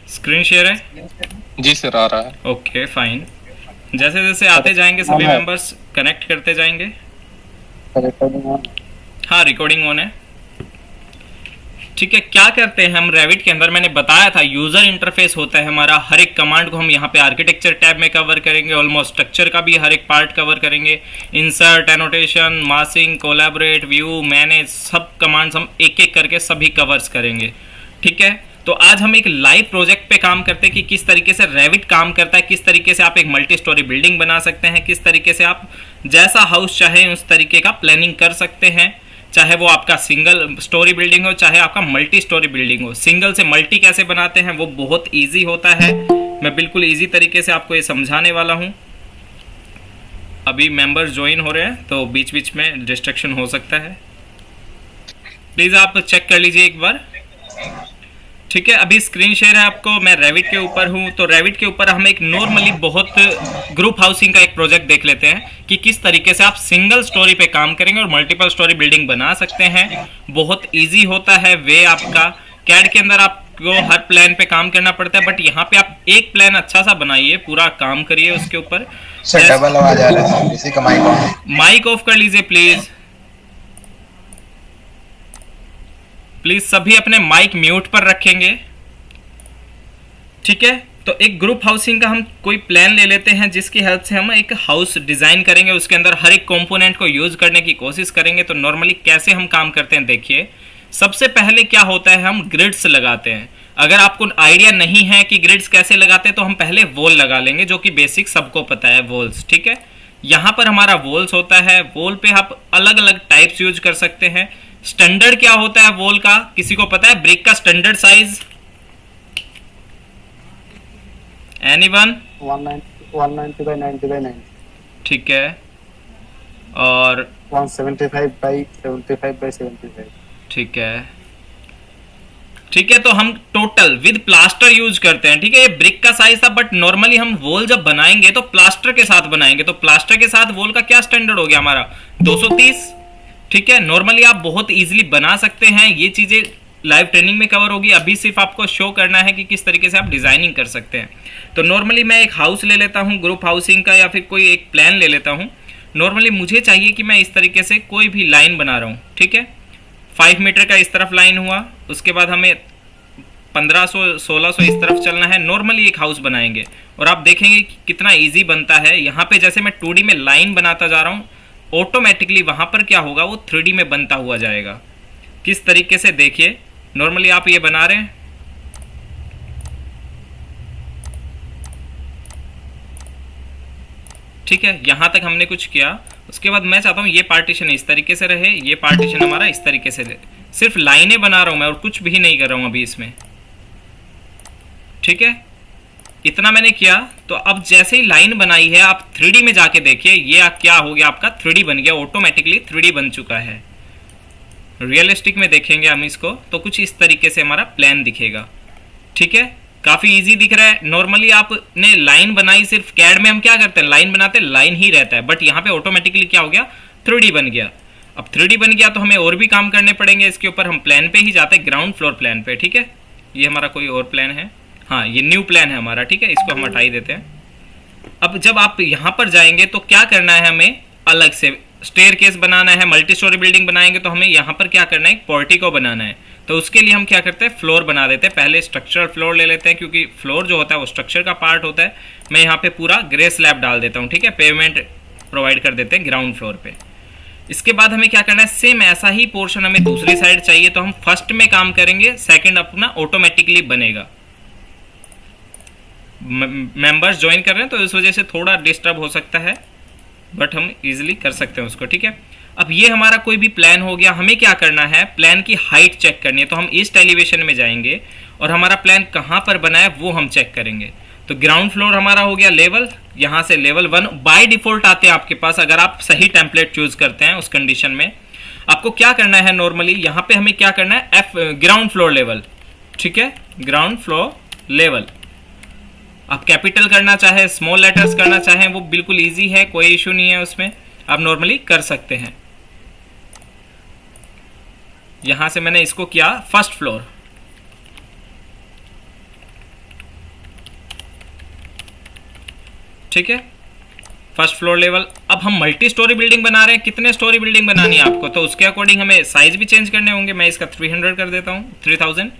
Screen share है? जी sir, आ रहा है। Okay fine. जैसे जैसे आते जाएंगे सभी मेंबर्स कनेक्ट करते जाएंगे। हाँ, रिकॉर्डिंग ऑन है। ठीक है, क्या करते हैं हम रेविट के अंदर, मैंने बताया था यूजर इंटरफेस होता है हमारा। हर एक कमांड को हम यहाँ पे आर्किटेक्चर टैब में कवर करेंगे, ऑलमोस्ट स्ट्रक्चर का भी हर एक पार्ट कवर करेंगे। Insert, annotation, मासिंग, collaborate, view, manage, सब कमांड्स हम एक एक करके सभी कवर्स करेंगे। ठीक है, तो आज हम एक लाइव प्रोजेक्ट पे काम करते हैं कि किस तरीके से रेविट काम करता है, किस तरीके से आप एक मल्टी स्टोरी बिल्डिंग बना सकते हैं, किस तरीके से आप जैसा हाउस चाहे उस तरीके का प्लानिंग कर सकते हैं। चाहे वो आपका सिंगल स्टोरी बिल्डिंग हो, चाहे आपका मल्टी स्टोरी बिल्डिंग हो। सिंगल से मल्टी कैसे बनाते हैं वो बहुत इजी होता है। मैं बिल्कुल इजी तरीके से आपको ये समझाने वाला हूँ। अभी मेंबर्स ज्वाइन हो रहे हैं तो बीच बीच में डिस्ट्रक्शन हो सकता है, प्लीज़ आप चेक कर लीजिए एक बार। ठीक है, अभी स्क्रीन शेयर है आपको, मैं रेविट के ऊपर हूँ। तो रेविट के ऊपर हम एक नॉर्मली बहुत ग्रुप हाउसिंग का एक प्रोजेक्ट देख लेते हैं कि किस तरीके से आप सिंगल स्टोरी पे काम करेंगे और मल्टीपल स्टोरी बिल्डिंग बना सकते हैं। बहुत इजी होता है वे आपका। कैड के अंदर आपको हर प्लान पे काम करना पड़ता है, बट यहाँ पे आप एक प्लान अच्छा सा बनाइए, पूरा काम करिए उसके ऊपर। सर डबल आवाज आ रहा है, किसी का माइक ऑफ। माइक ऑफ कर लीजिए प्लीज। प्लीज सभी अपने माइक म्यूट पर रखेंगे। ठीक है, तो एक ग्रुप हाउसिंग का हम कोई प्लान ले लेते हैं जिसकी हेल्प से हम एक हाउस डिजाइन करेंगे, उसके अंदर हर एक कंपोनेंट को यूज करने की कोशिश करेंगे। तो नॉर्मली कैसे हम काम करते हैं देखिए। सबसे पहले क्या होता है, हम ग्रिड्स लगाते हैं। अगर आपको आइडिया नहीं है कि ग्रिड्स कैसे लगाते हैं तो हम पहले वॉल लगा लेंगे, जो कि बेसिक सबको पता है, वॉल्स। ठीक है, यहाँ पर हमारा वॉल्स होता है। वॉल पे आप अलग अलग टाइप्स यूज कर सकते हैं। स्टैंडर्ड क्या होता है वॉल का, किसी को पता है? ब्रिक का standard size anyone? 190 by 90 by 90। ठीक है, और 175 by 75 by 75। ठीक है। ठीक है, तो हम टोटल विद प्लास्टर यूज करते हैं। ठीक है, ये ब्रिक का साइज था, बट नॉर्मली हम वॉल जब बनाएंगे तो प्लास्टर के साथ बनाएंगे। तो प्लास्टर के साथ वॉल का क्या स्टैंडर्ड हो गया हमारा? 230। ठीक है, नॉर्मली आप बहुत इजीली बना सकते हैं। ये चीजें लाइव ट्रेनिंग में कवर होगी, अभी सिर्फ आपको शो करना है कि किस तरीके से आप डिजाइनिंग कर सकते हैं। तो नॉर्मली मैं एक हाउस ले लेता हूँ ग्रुप हाउसिंग का, या फिर कोई एक प्लान ले लेता हूँ। नॉर्मली मुझे चाहिए कि मैं इस तरीके से कोई भी लाइन बना रहा हूँ। ठीक है, 5 मीटर का इस तरफ लाइन हुआ, उसके बाद हमें 1500-1600 इस तरफ चलना है। नॉर्मली एक हाउस बनाएंगे और आप देखेंगे कि कितना ईजी बनता है। यहाँ पे जैसे मैं 2D में लाइन बनाता जा रहा हूँ, ऑटोमेटिकली वहाँ पर क्या होगा, वो 3D में बनता हुआ जाएगा। किस तरीके से देखिए, नॉर्मली आप ये बना रहे हैं। ठीक है, यहां तक हमने कुछ किया। उसके बाद मैं चाहता हूं ये पार्टीशन इस तरीके से रहे, ये पार्टीशन हमारा इस तरीके से रहे। सिर्फ लाइनें बना रहा हूं मैं और कुछ भी नहीं कर रहा हूं अभी इसमें। ठीक है, इतना मैंने किया। तो अब जैसे ही लाइन बनाई है, आप 3D में जाके देखिए, ये क्या हो गया, आपका 3D बन गया, ऑटोमेटिकली 3D बन चुका है। रियलिस्टिक में देखेंगे हम इसको तो कुछ इस तरीके से हमारा प्लान दिखेगा। ठीक है, काफी इजी दिख रहा है। नॉर्मली आपने लाइन बनाई, सिर्फ कैड में हम क्या करते हैं, लाइन बनाते हैं, लाइन ही रहता है, बट यहाँ पे ऑटोमेटिकली क्या हो गया, 3D बन गया। अब 3D बन गया तो हमें और भी काम करने पड़ेंगे इसके ऊपर। हम प्लान पे ही जाते हैं, ग्राउंड फ्लोर प्लान पे। ठीक है, ये हमारा कोई और प्लान है, हाँ ये न्यू प्लान है हमारा। ठीक है, इसको हम हटा ही देते हैं। अब जब आप यहाँ पर जाएंगे तो क्या करना है, हमें अलग से स्टेयरकेस बनाना है। मल्टी स्टोरी बिल्डिंग बनाएंगे तो हमें यहाँ पर क्या करना है, एक पोर्टिको बनाना है। तो उसके लिए हम क्या करते हैं, फ्लोर बना देते हैं। पहले स्ट्रक्चरल फ्लोर ले लेते हैं, क्योंकि फ्लोर जो होता है वो स्ट्रक्चर का पार्ट होता है। मैं यहाँ पे पूरा ग्रे स्लैब डाल देता हूँ। ठीक है, पेवमेंट प्रोवाइड कर देते हैं ग्राउंड फ्लोर पे। इसके बाद हमें क्या करना है, सेम ऐसा ही पोर्शन हमें दूसरी साइड चाहिए, तो हम फर्स्ट में काम करेंगे, सेकेंड अपना ऑटोमेटिकली बनेगा। मेंबर्स ज्वाइन कर रहे हैं तो इस वजह से थोड़ा डिस्टर्ब हो सकता है, बट हम इजीली कर सकते हैं उसको। ठीक है, अब ये हमारा कोई भी प्लान हो गया। हमें क्या करना है, प्लान की हाइट चेक करनी है। तो हम ईस्ट एलिवेशन में जाएंगे और हमारा प्लान कहाँ पर बना है वो हम चेक करेंगे। तो ग्राउंड फ्लोर हमारा हो गया लेवल, यहाँ से लेवल 1 बाय डिफॉल्ट आते हैं आपके पास, अगर आप सही टेम्पलेट चूज करते हैं उस कंडीशन में। आपको क्या करना है, नॉर्मली यहाँ पे हमें क्या करना है, ग्राउंड फ्लोर लेवल। ठीक है, ग्राउंड फ्लोर लेवल आप कैपिटल करना चाहे, स्मॉल लेटर्स करना चाहें, वो बिल्कुल इजी है, कोई इशू नहीं है उसमें, आप नॉर्मली कर सकते हैं। यहां से मैंने इसको किया फर्स्ट फ्लोर। ठीक है, फर्स्ट फ्लोर लेवल। अब हम मल्टी स्टोरी बिल्डिंग बना रहे हैं, कितने स्टोरी बिल्डिंग बनानी है आपको, तो उसके अकॉर्डिंग हमें साइज भी चेंज करने होंगे। मैं इसका 300 कर देता हूँ, 3000।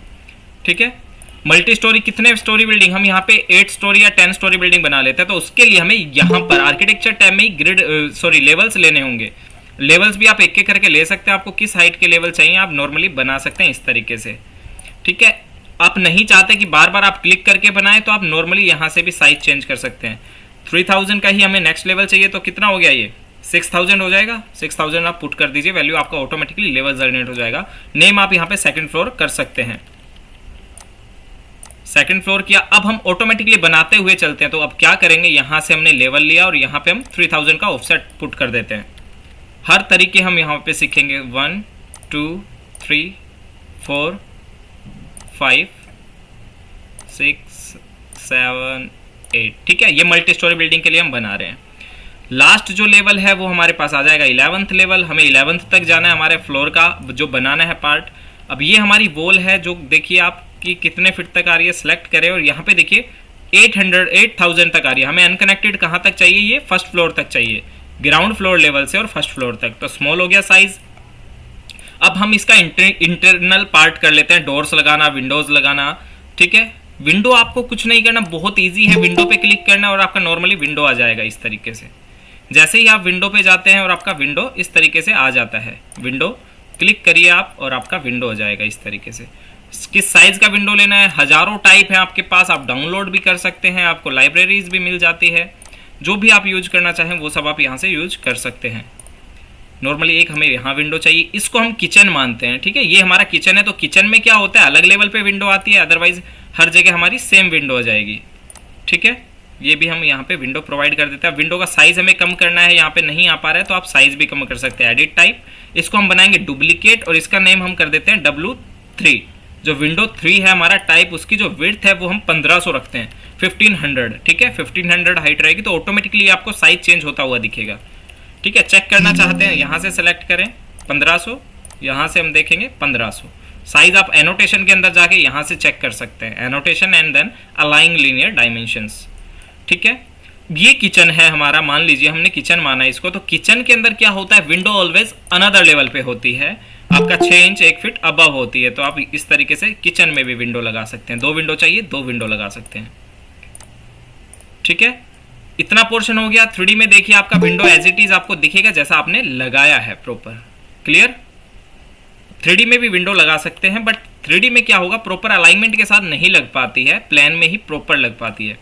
ठीक है, मल्टी स्टोरी कितने स्टोरी बिल्डिंग, हम यहाँ पे 8 स्टोरी या 10 स्टोरी बिल्डिंग बना लेते हैं, तो उसके लिए हमें यहाँ पर आर्किटेक्चर टैब में ही ग्रिड लेवल्स लेने होंगे। लेवल्स भी आप एक एक करके ले सकते हैं, आपको किस हाइट के लेवल चाहिए आप नॉर्मली बना सकते हैं इस तरीके से। ठीक है, आप नहीं चाहते कि बार बार आप क्लिक करके बनाएं, तो आप नॉर्मली यहाँ से भी साइज चेंज कर सकते हैं। 3000 का ही हमें नेक्स्ट लेवल चाहिए, तो कितना हो गया ये 6000 हो जाएगा। 6000 आप पुट कर दीजिए, वैल्यू आपका ऑटोमेटिकली लेवल जनरेट हो जाएगा। नेम आप यहाँ पे सेकंड फ्लोर कर सकते हैं। सेकंड फ्लोर किया, अब हम ऑटोमेटिकली बनाते हुए चलते हैं। तो अब क्या करेंगे, यहाँ से हमने लेवल लिया और यहाँ पे हम 3000 का ऑफसेट पुट कर देते हैं। हर तरीके हम यहाँ पे सीखेंगे, 1 2 3 4 5 6 7 8। ठीक है, ये मल्टी स्टोरी बिल्डिंग के लिए हम बना रहे हैं। लास्ट जो लेवल है वो हमारे पास आ जाएगा 11th लेवल। हमें 11th तक जाना है, हमारे फ्लोर का जो बनाना है पार्ट। अब ये हमारी वॉल है, जो देखिए आप कि कितने फिट तक आ रही है, सिलेक्ट करें और यहाँ पे देखिए 8000 तक आ रही है। हमें अनकनेक्टेड कहाँ तक चाहिए, ये फर्स्ट फ्लोर तक चाहिए, ग्राउंड फ्लोर लेवल से और फर्स्ट फ्लोर तक। तो स्मॉल हो गया साइज। अब हम इसका इंटरनल पार्ट कर लेते हैं, डोर्स लगाना, विंडोज लगाना। ठीक है, विंडो आपको कुछ नहीं करना, बहुत इजी है। विंडो पे क्लिक करना और आपका नॉर्मली विंडो आ जाएगा इस तरीके से। जैसे ही आप विंडो पे जाते हैं और आपका विंडो इस तरीके से आ जाता है, विंडो क्लिक करिए आप और आपका विंडो हो जाएगा इस तरीके से। किस साइज का विंडो लेना है, हजारों टाइप है आपके पास, आप डाउनलोड भी कर सकते हैं, आपको लाइब्रेरीज भी मिल जाती है। जो भी आप यूज करना चाहें वो सब आप यहाँ से यूज कर सकते हैं। नॉर्मली एक हमें यहाँ विंडो चाहिए, इसको हम किचन मानते हैं। ठीक है, ये हमारा किचन है, तो किचन में क्या होता है, अलग लेवल पे विंडो आती है, अदरवाइज हर जगह हमारी सेम विंडो आ जाएगी। ठीक है, ये भी हम यहाँ पे विंडो प्रोवाइड कर देते हैं। विंडो का साइज हमें कम करना है, यहाँ पे नहीं आ पा रहा है तो आप साइज भी कम कर सकते हैं। एडिट टाइप, इसको हम बनाएंगे डुप्लीकेट और इसका नेम हम कर देते हैं W3। जो विंडो 3 है हमारा टाइप, उसकी जो विड्थ है वो हम 1500 रखते हैं, 1500। ठीक है, 1500 हाइट रहेगी, तो ऑटोमेटिकली आपको साइज चेंज होता हुआ दिखेगा। ठीक है, चेक करना चाहते हैं, यहाँ से सेलेक्ट करें 1500, यहाँ से हम देखेंगे 1500। साइज आप एनोटेशन के अंदर जाके यहाँ से चेक कर सकते हैं, annotation and then aligning linear dimensions. ठीक है, ये किचन है हमारा, मान लीजिए हमने किचन माना इसको। तो किचन के अंदर क्या होता है, विंडो ऑलवेज अनदर लेवल पे होती है, आपका 6 इंच 1 फीट अबव होती है। तो आप इस तरीके से किचन में भी विंडो लगा सकते हैं। 2 विंडो चाहिए, 2 विंडो लगा सकते हैं। ठीक है, इतना पोर्शन हो गया। 3D में देखिए आपका विंडो एज इट इज आपको दिखेगा जैसा आपने लगाया है प्रॉपर। क्लियर, 3D में भी विंडो लगा सकते हैं, बट 3D में क्या होगा, प्रॉपर अलाइनमेंट के साथ नहीं लग पाती है, प्लान में ही प्रॉपर लग पाती है।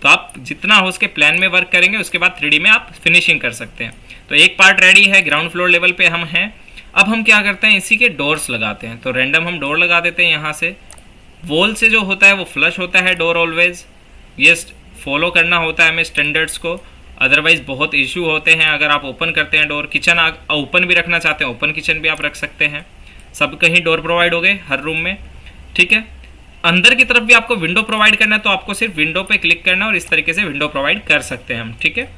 तो आप जितना हो उसके प्लान में वर्क करेंगे, उसके बाद 3D में आप फिनिशिंग कर सकते हैं। तो एक पार्ट रेडी है, ग्राउंड फ्लोर लेवल पे हम हैं। अब हम क्या करते हैं, इसी के डोर्स लगाते हैं। तो रैंडम हम डोर लगा देते हैं यहाँ से। वॉल से जो होता है वो फ्लश होता है डोर ऑलवेज, ये फॉलो करना होता है हमें स्टैंडर्ड्स को, अदरवाइज बहुत इशू होते हैं अगर आप ओपन करते हैं डोर। किचन ओपन भी रखना चाहते हैं, ओपन किचन भी आप रख सकते हैं। सब कहीं डोर प्रोवाइड हो गए हर रूम में। ठीक है, अंदर की तरफ भी आपको विंडो प्रोवाइड करना है, तो आपको सिर्फ विंडो पे क्लिक करना है और इस तरीके से विंडो प्रोवाइड कर सकते हैं हम। ठीक है,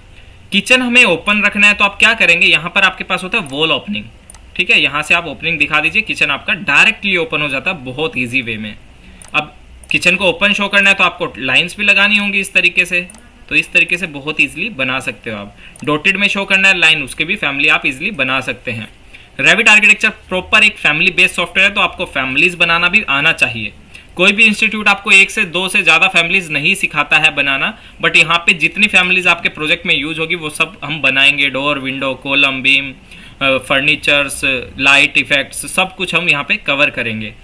किचन हमें ओपन रखना है, तो आप क्या करेंगे, यहाँ पर आपके पास होता है वॉल ओपनिंग। ठीक है, यहाँ से आप ओपनिंग दिखा दीजिए, किचन आपका डायरेक्टली ओपन हो जाता है बहुत ईजी वे में। अब किचन को ओपन शो करना है तो आपको लाइन्स भी लगानी होंगी इस तरीके से, तो इस तरीके से बहुत ईजिली बना सकते हो आप। डॉटेड में शो करना है लाइन, उसके भी फैमिली आप इजिली बना सकते हैं। रेविट आर्किटेक्चर प्रॉपर एक फैमिली बेस्ड सॉफ्टवेयर है, तो आपको फैमिलीज बनाना भी आना चाहिए। कोई भी इंस्टीट्यूट आपको 1 से 2 से ज़्यादा फैमिलीज नहीं सिखाता है बनाना, बट यहाँ पे जितनी फैमिलीज आपके प्रोजेक्ट में यूज होगी वो सब हम बनाएंगे। Door, window, column, beam, furnitures, light effects, सब कुछ हम यहाँ पे कवर करेंगे।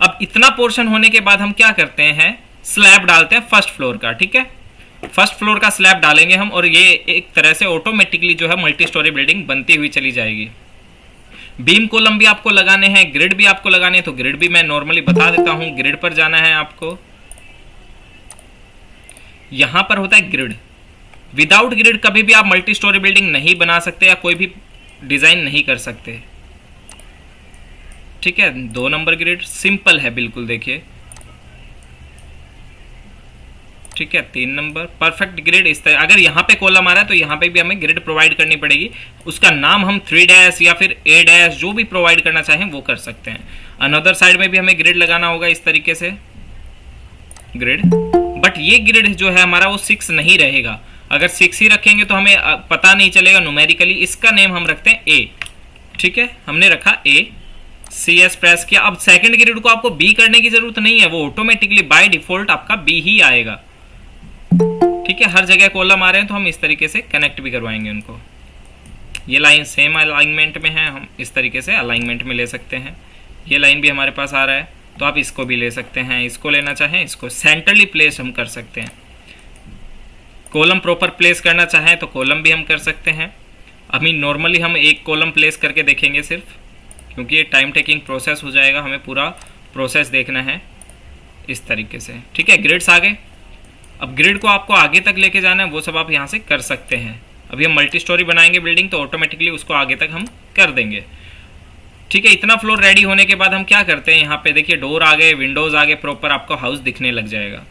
अब इतना पोर्शन होने के बाद हम क्या करते हैं, स्लैब डालते हैं फर्स्ट फ्लोर का। ठीक है, फर्स्ट फ्लोर का स्लैब डालेंगे हम, और ये एक तरह से ऑटोमेटिकली जो है मल्टी स्टोरी बिल्डिंग बनती हुई चली जाएगी। बीम कॉलम भी आपको लगाने हैं, ग्रिड भी आपको लगाने हैं, तो ग्रिड भी मैं नॉर्मली बता देता हूं। ग्रिड पर जाना है आपको, यहां पर होता है ग्रिड। विदाउट ग्रिड कभी भी आप मल्टी स्टोरी बिल्डिंग नहीं बना सकते या कोई भी डिजाइन नहीं कर सकते। ठीक है, 2 नंबर ग्रिड सिंपल है बिल्कुल, देखिए। ठीक है, 3 नंबर परफेक्ट ग्रिड इस तरह। अगर यहाँ पे कॉलम आ रहा है तो यहाँ पे भी हमें ग्रिड प्रोवाइड करनी पड़ेगी। उसका नाम हम 3 या फिर A जो भी प्रोवाइड करना चाहें वो कर सकते हैं। अनदर साइड में भी हमें ग्रिड लगाना होगा इस तरीके से, ग्रिड। बट ये ग्रिड जो है हमारा वो 6 नहीं रहेगा। अगर 6 ही रखेंगे तो हमें पता नहीं चलेगा न्यूमेरिकली। इसका नेम हम रखते हैं ए, ठीक है, हमने रखा ए, CS प्रेस किया। अब सेकंड ग्रिड को आपको बी करने की जरूरत नहीं है, वो ऑटोमेटिकली बाय डिफॉल्ट आपका बी ही आएगा, ठीक है। हर जगह कॉलम आ रहे हैं तो हम इस तरीके से कनेक्ट भी करवाएंगे उनको। ये लाइन सेम अलाइनमेंट में है, हम इस तरीके से अलाइनमेंट में ले सकते हैं। ये लाइन भी हमारे पास आ रहा है तो आप इसको भी ले सकते हैं, इसको लेना चाहें इसको सेंट्रली प्लेस हम कर सकते हैं। कॉलम प्रॉपर प्लेस करना चाहें तो कॉलम भी हम कर सकते हैं। अभी नॉर्मली हम एक कॉलम प्लेस करके देखेंगे सिर्फ, क्योंकि ये टाइम टेकिंग प्रोसेस हो जाएगा, हमें पूरा प्रोसेस देखना है इस तरीके से, ठीक है। ग्रिड्स आ गए। अब ग्रिड को आपको आगे तक लेके जाना है, वो सब आप यहाँ से कर सकते हैं। अभी हम मल्टी स्टोरी बनाएंगे बिल्डिंग तो ऑटोमेटिकली उसको आगे तक हम कर देंगे, ठीक है। इतना फ्लोर रेडी होने के बाद हम क्या करते हैं, यहाँ पे देखिए डोर आ गए, विंडोज आ गए, प्रॉपर आपको हाउस दिखने लग जाएगा।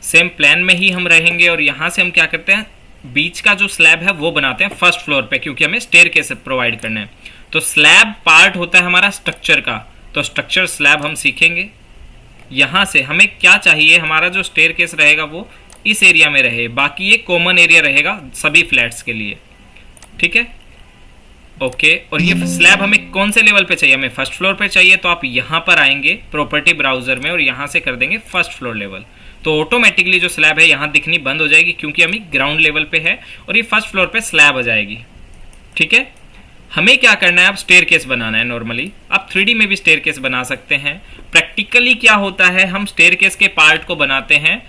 सेम प्लान में ही हम रहेंगे और यहाँ से हम क्या करते हैं, बीच का जो स्लैब है वो बनाते हैं फर्स्ट फ्लोर पे, क्योंकि हमें स्टेयरकेस प्रोवाइड करना है। तो स्लैब पार्ट होता है हमारा स्ट्रक्चर का, तो स्ट्रक्चर स्लैब हम सीखेंगे। यहाँ से हमें क्या चाहिए, हमारा जो स्टेयरकेस रहेगा वो इस एरिया में रहे, बाकी ये कॉमन एरिया रहेगा सभी फ्लैट्स के लिए, ठीक है, ओके। और ये स्लैब हमें कौन से लेवल पे चाहिए, हमें फर्स्ट फ्लोर पे चाहिए, तो आप यहाँ पर आएंगे प्रॉपर्टी ब्राउजर में और यहाँ से कर देंगे फर्स्ट फ्लोर लेवल। तो ऑटोमेटिकली जो स्लैब है यहाँ दिखनी बंद हो जाएगी, क्योंकि हमें ग्राउंड लेवल पे है और ये फर्स्ट फ्लोर पे स्लैब आ जाएगी, ठीक है। हमें क्या करना है, अब स्टेयरकेस बनाना है। नॉर्मली आप 3D में भी स्टेयरकेस बना सकते हैं। प्रैक्टिकली क्या होता है, हम स्टेयरकेस के पार्ट को बनाते हैं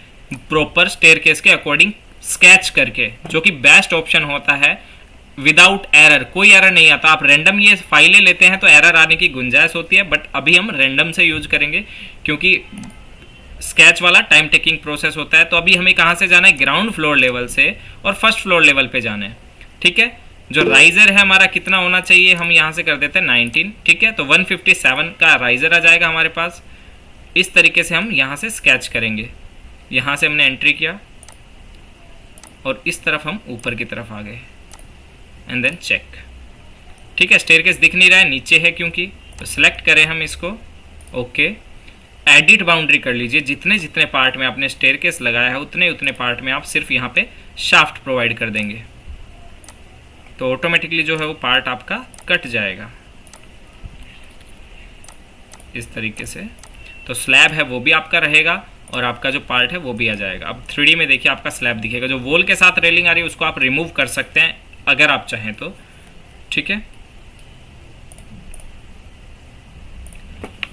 प्रॉपर स्टेयरकेस के अकॉर्डिंग स्केच करके, जो कि बेस्ट ऑप्शन होता है। विदाउट एरर, कोई एरर नहीं आता। आप रैंडम ये फाइलें लेते हैं तो एरर आने की गुंजाइश होती है, बट अभी हम रैंडम से यूज करेंगे, क्योंकि स्केच वाला टाइम टेकिंग प्रोसेस होता है। तो अभी हमें कहाँ से जाना है, ग्राउंड फ्लोर लेवल से और फर्स्ट फ्लोर लेवल पे जाना है, ठीक है। जो राइजर है हमारा कितना होना चाहिए, हम यहाँ से कर देते हैं 19, ठीक है। तो 157 का राइजर आ जाएगा हमारे पास। इस तरीके से हम यहाँ से स्केच करेंगे। यहाँ से हमने एंट्री किया और इस तरफ हम ऊपर की तरफ आ गए एंड देन चेक, ठीक है। स्टेयरकेस दिख नहीं रहा है, नीचे है क्योंकि, तो सिलेक्ट करें हम इसको, ओके। एडिट बाउंड्री कर लीजिए, जितने जितने पार्ट में आपने स्टेयरकेस लगाया है उतने उतने पार्ट में आप सिर्फ यहाँ पे शाफ्ट प्रोवाइड कर देंगे, तो ऑटोमेटिकली जो है वो पार्ट आपका कट जाएगा इस तरीके से। तो स्लैब है वो भी आपका रहेगा और आपका जो पार्ट है वो भी आ जाएगा। अब 3D में देखिए आपका स्लैब दिखेगा। जो वॉल के साथ रेलिंग आ रही है उसको आप रिमूव कर सकते हैं अगर आप चाहें तो, ठीक है।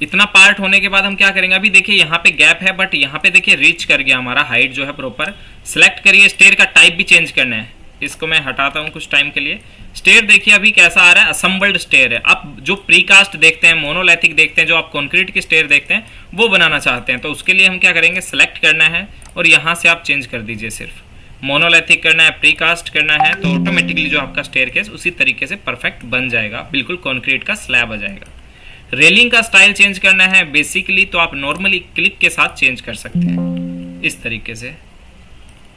इतना पार्ट होने के बाद हम क्या करेंगे, अभी देखिए यहाँ पे गैप है, बट यहाँ पे देखिए रीच कर गया हमारा, हाइट जो है प्रॉपर। सेलेक्ट करिए, स्टेयर का टाइप भी चेंज करना है, इसको मैं हटाता हूँ कुछ टाइम के लिए। स्टेयर देखिए अभी कैसा आ रहा है, असम्बल्ड स्टेयर है। आप जो प्रीकास्ट देखते हैं, मोनोलिथिक देखते हैं, जो आप कंक्रीट की स्टेयर देखते हैं वो बनाना चाहते हैं, तो उसके लिए हम क्या करेंगे, सेलेक्ट करना है और यहाँ से आप चेंज कर दीजिए, सिर्फ मोनोलिथिक करना है, प्रीकास्ट करना है, तो ऑटोमेटिकली जो आपका स्टेयरकेस उसी तरीके से परफेक्ट बन जाएगा, बिल्कुल कंक्रीट का स्लैब आ जाएगा। रेलिंग का स्टाइल चेंज करना है बेसिकली, तो आप नॉर्मली क्लिक के साथ चेंज कर सकते हैं इस तरीके से,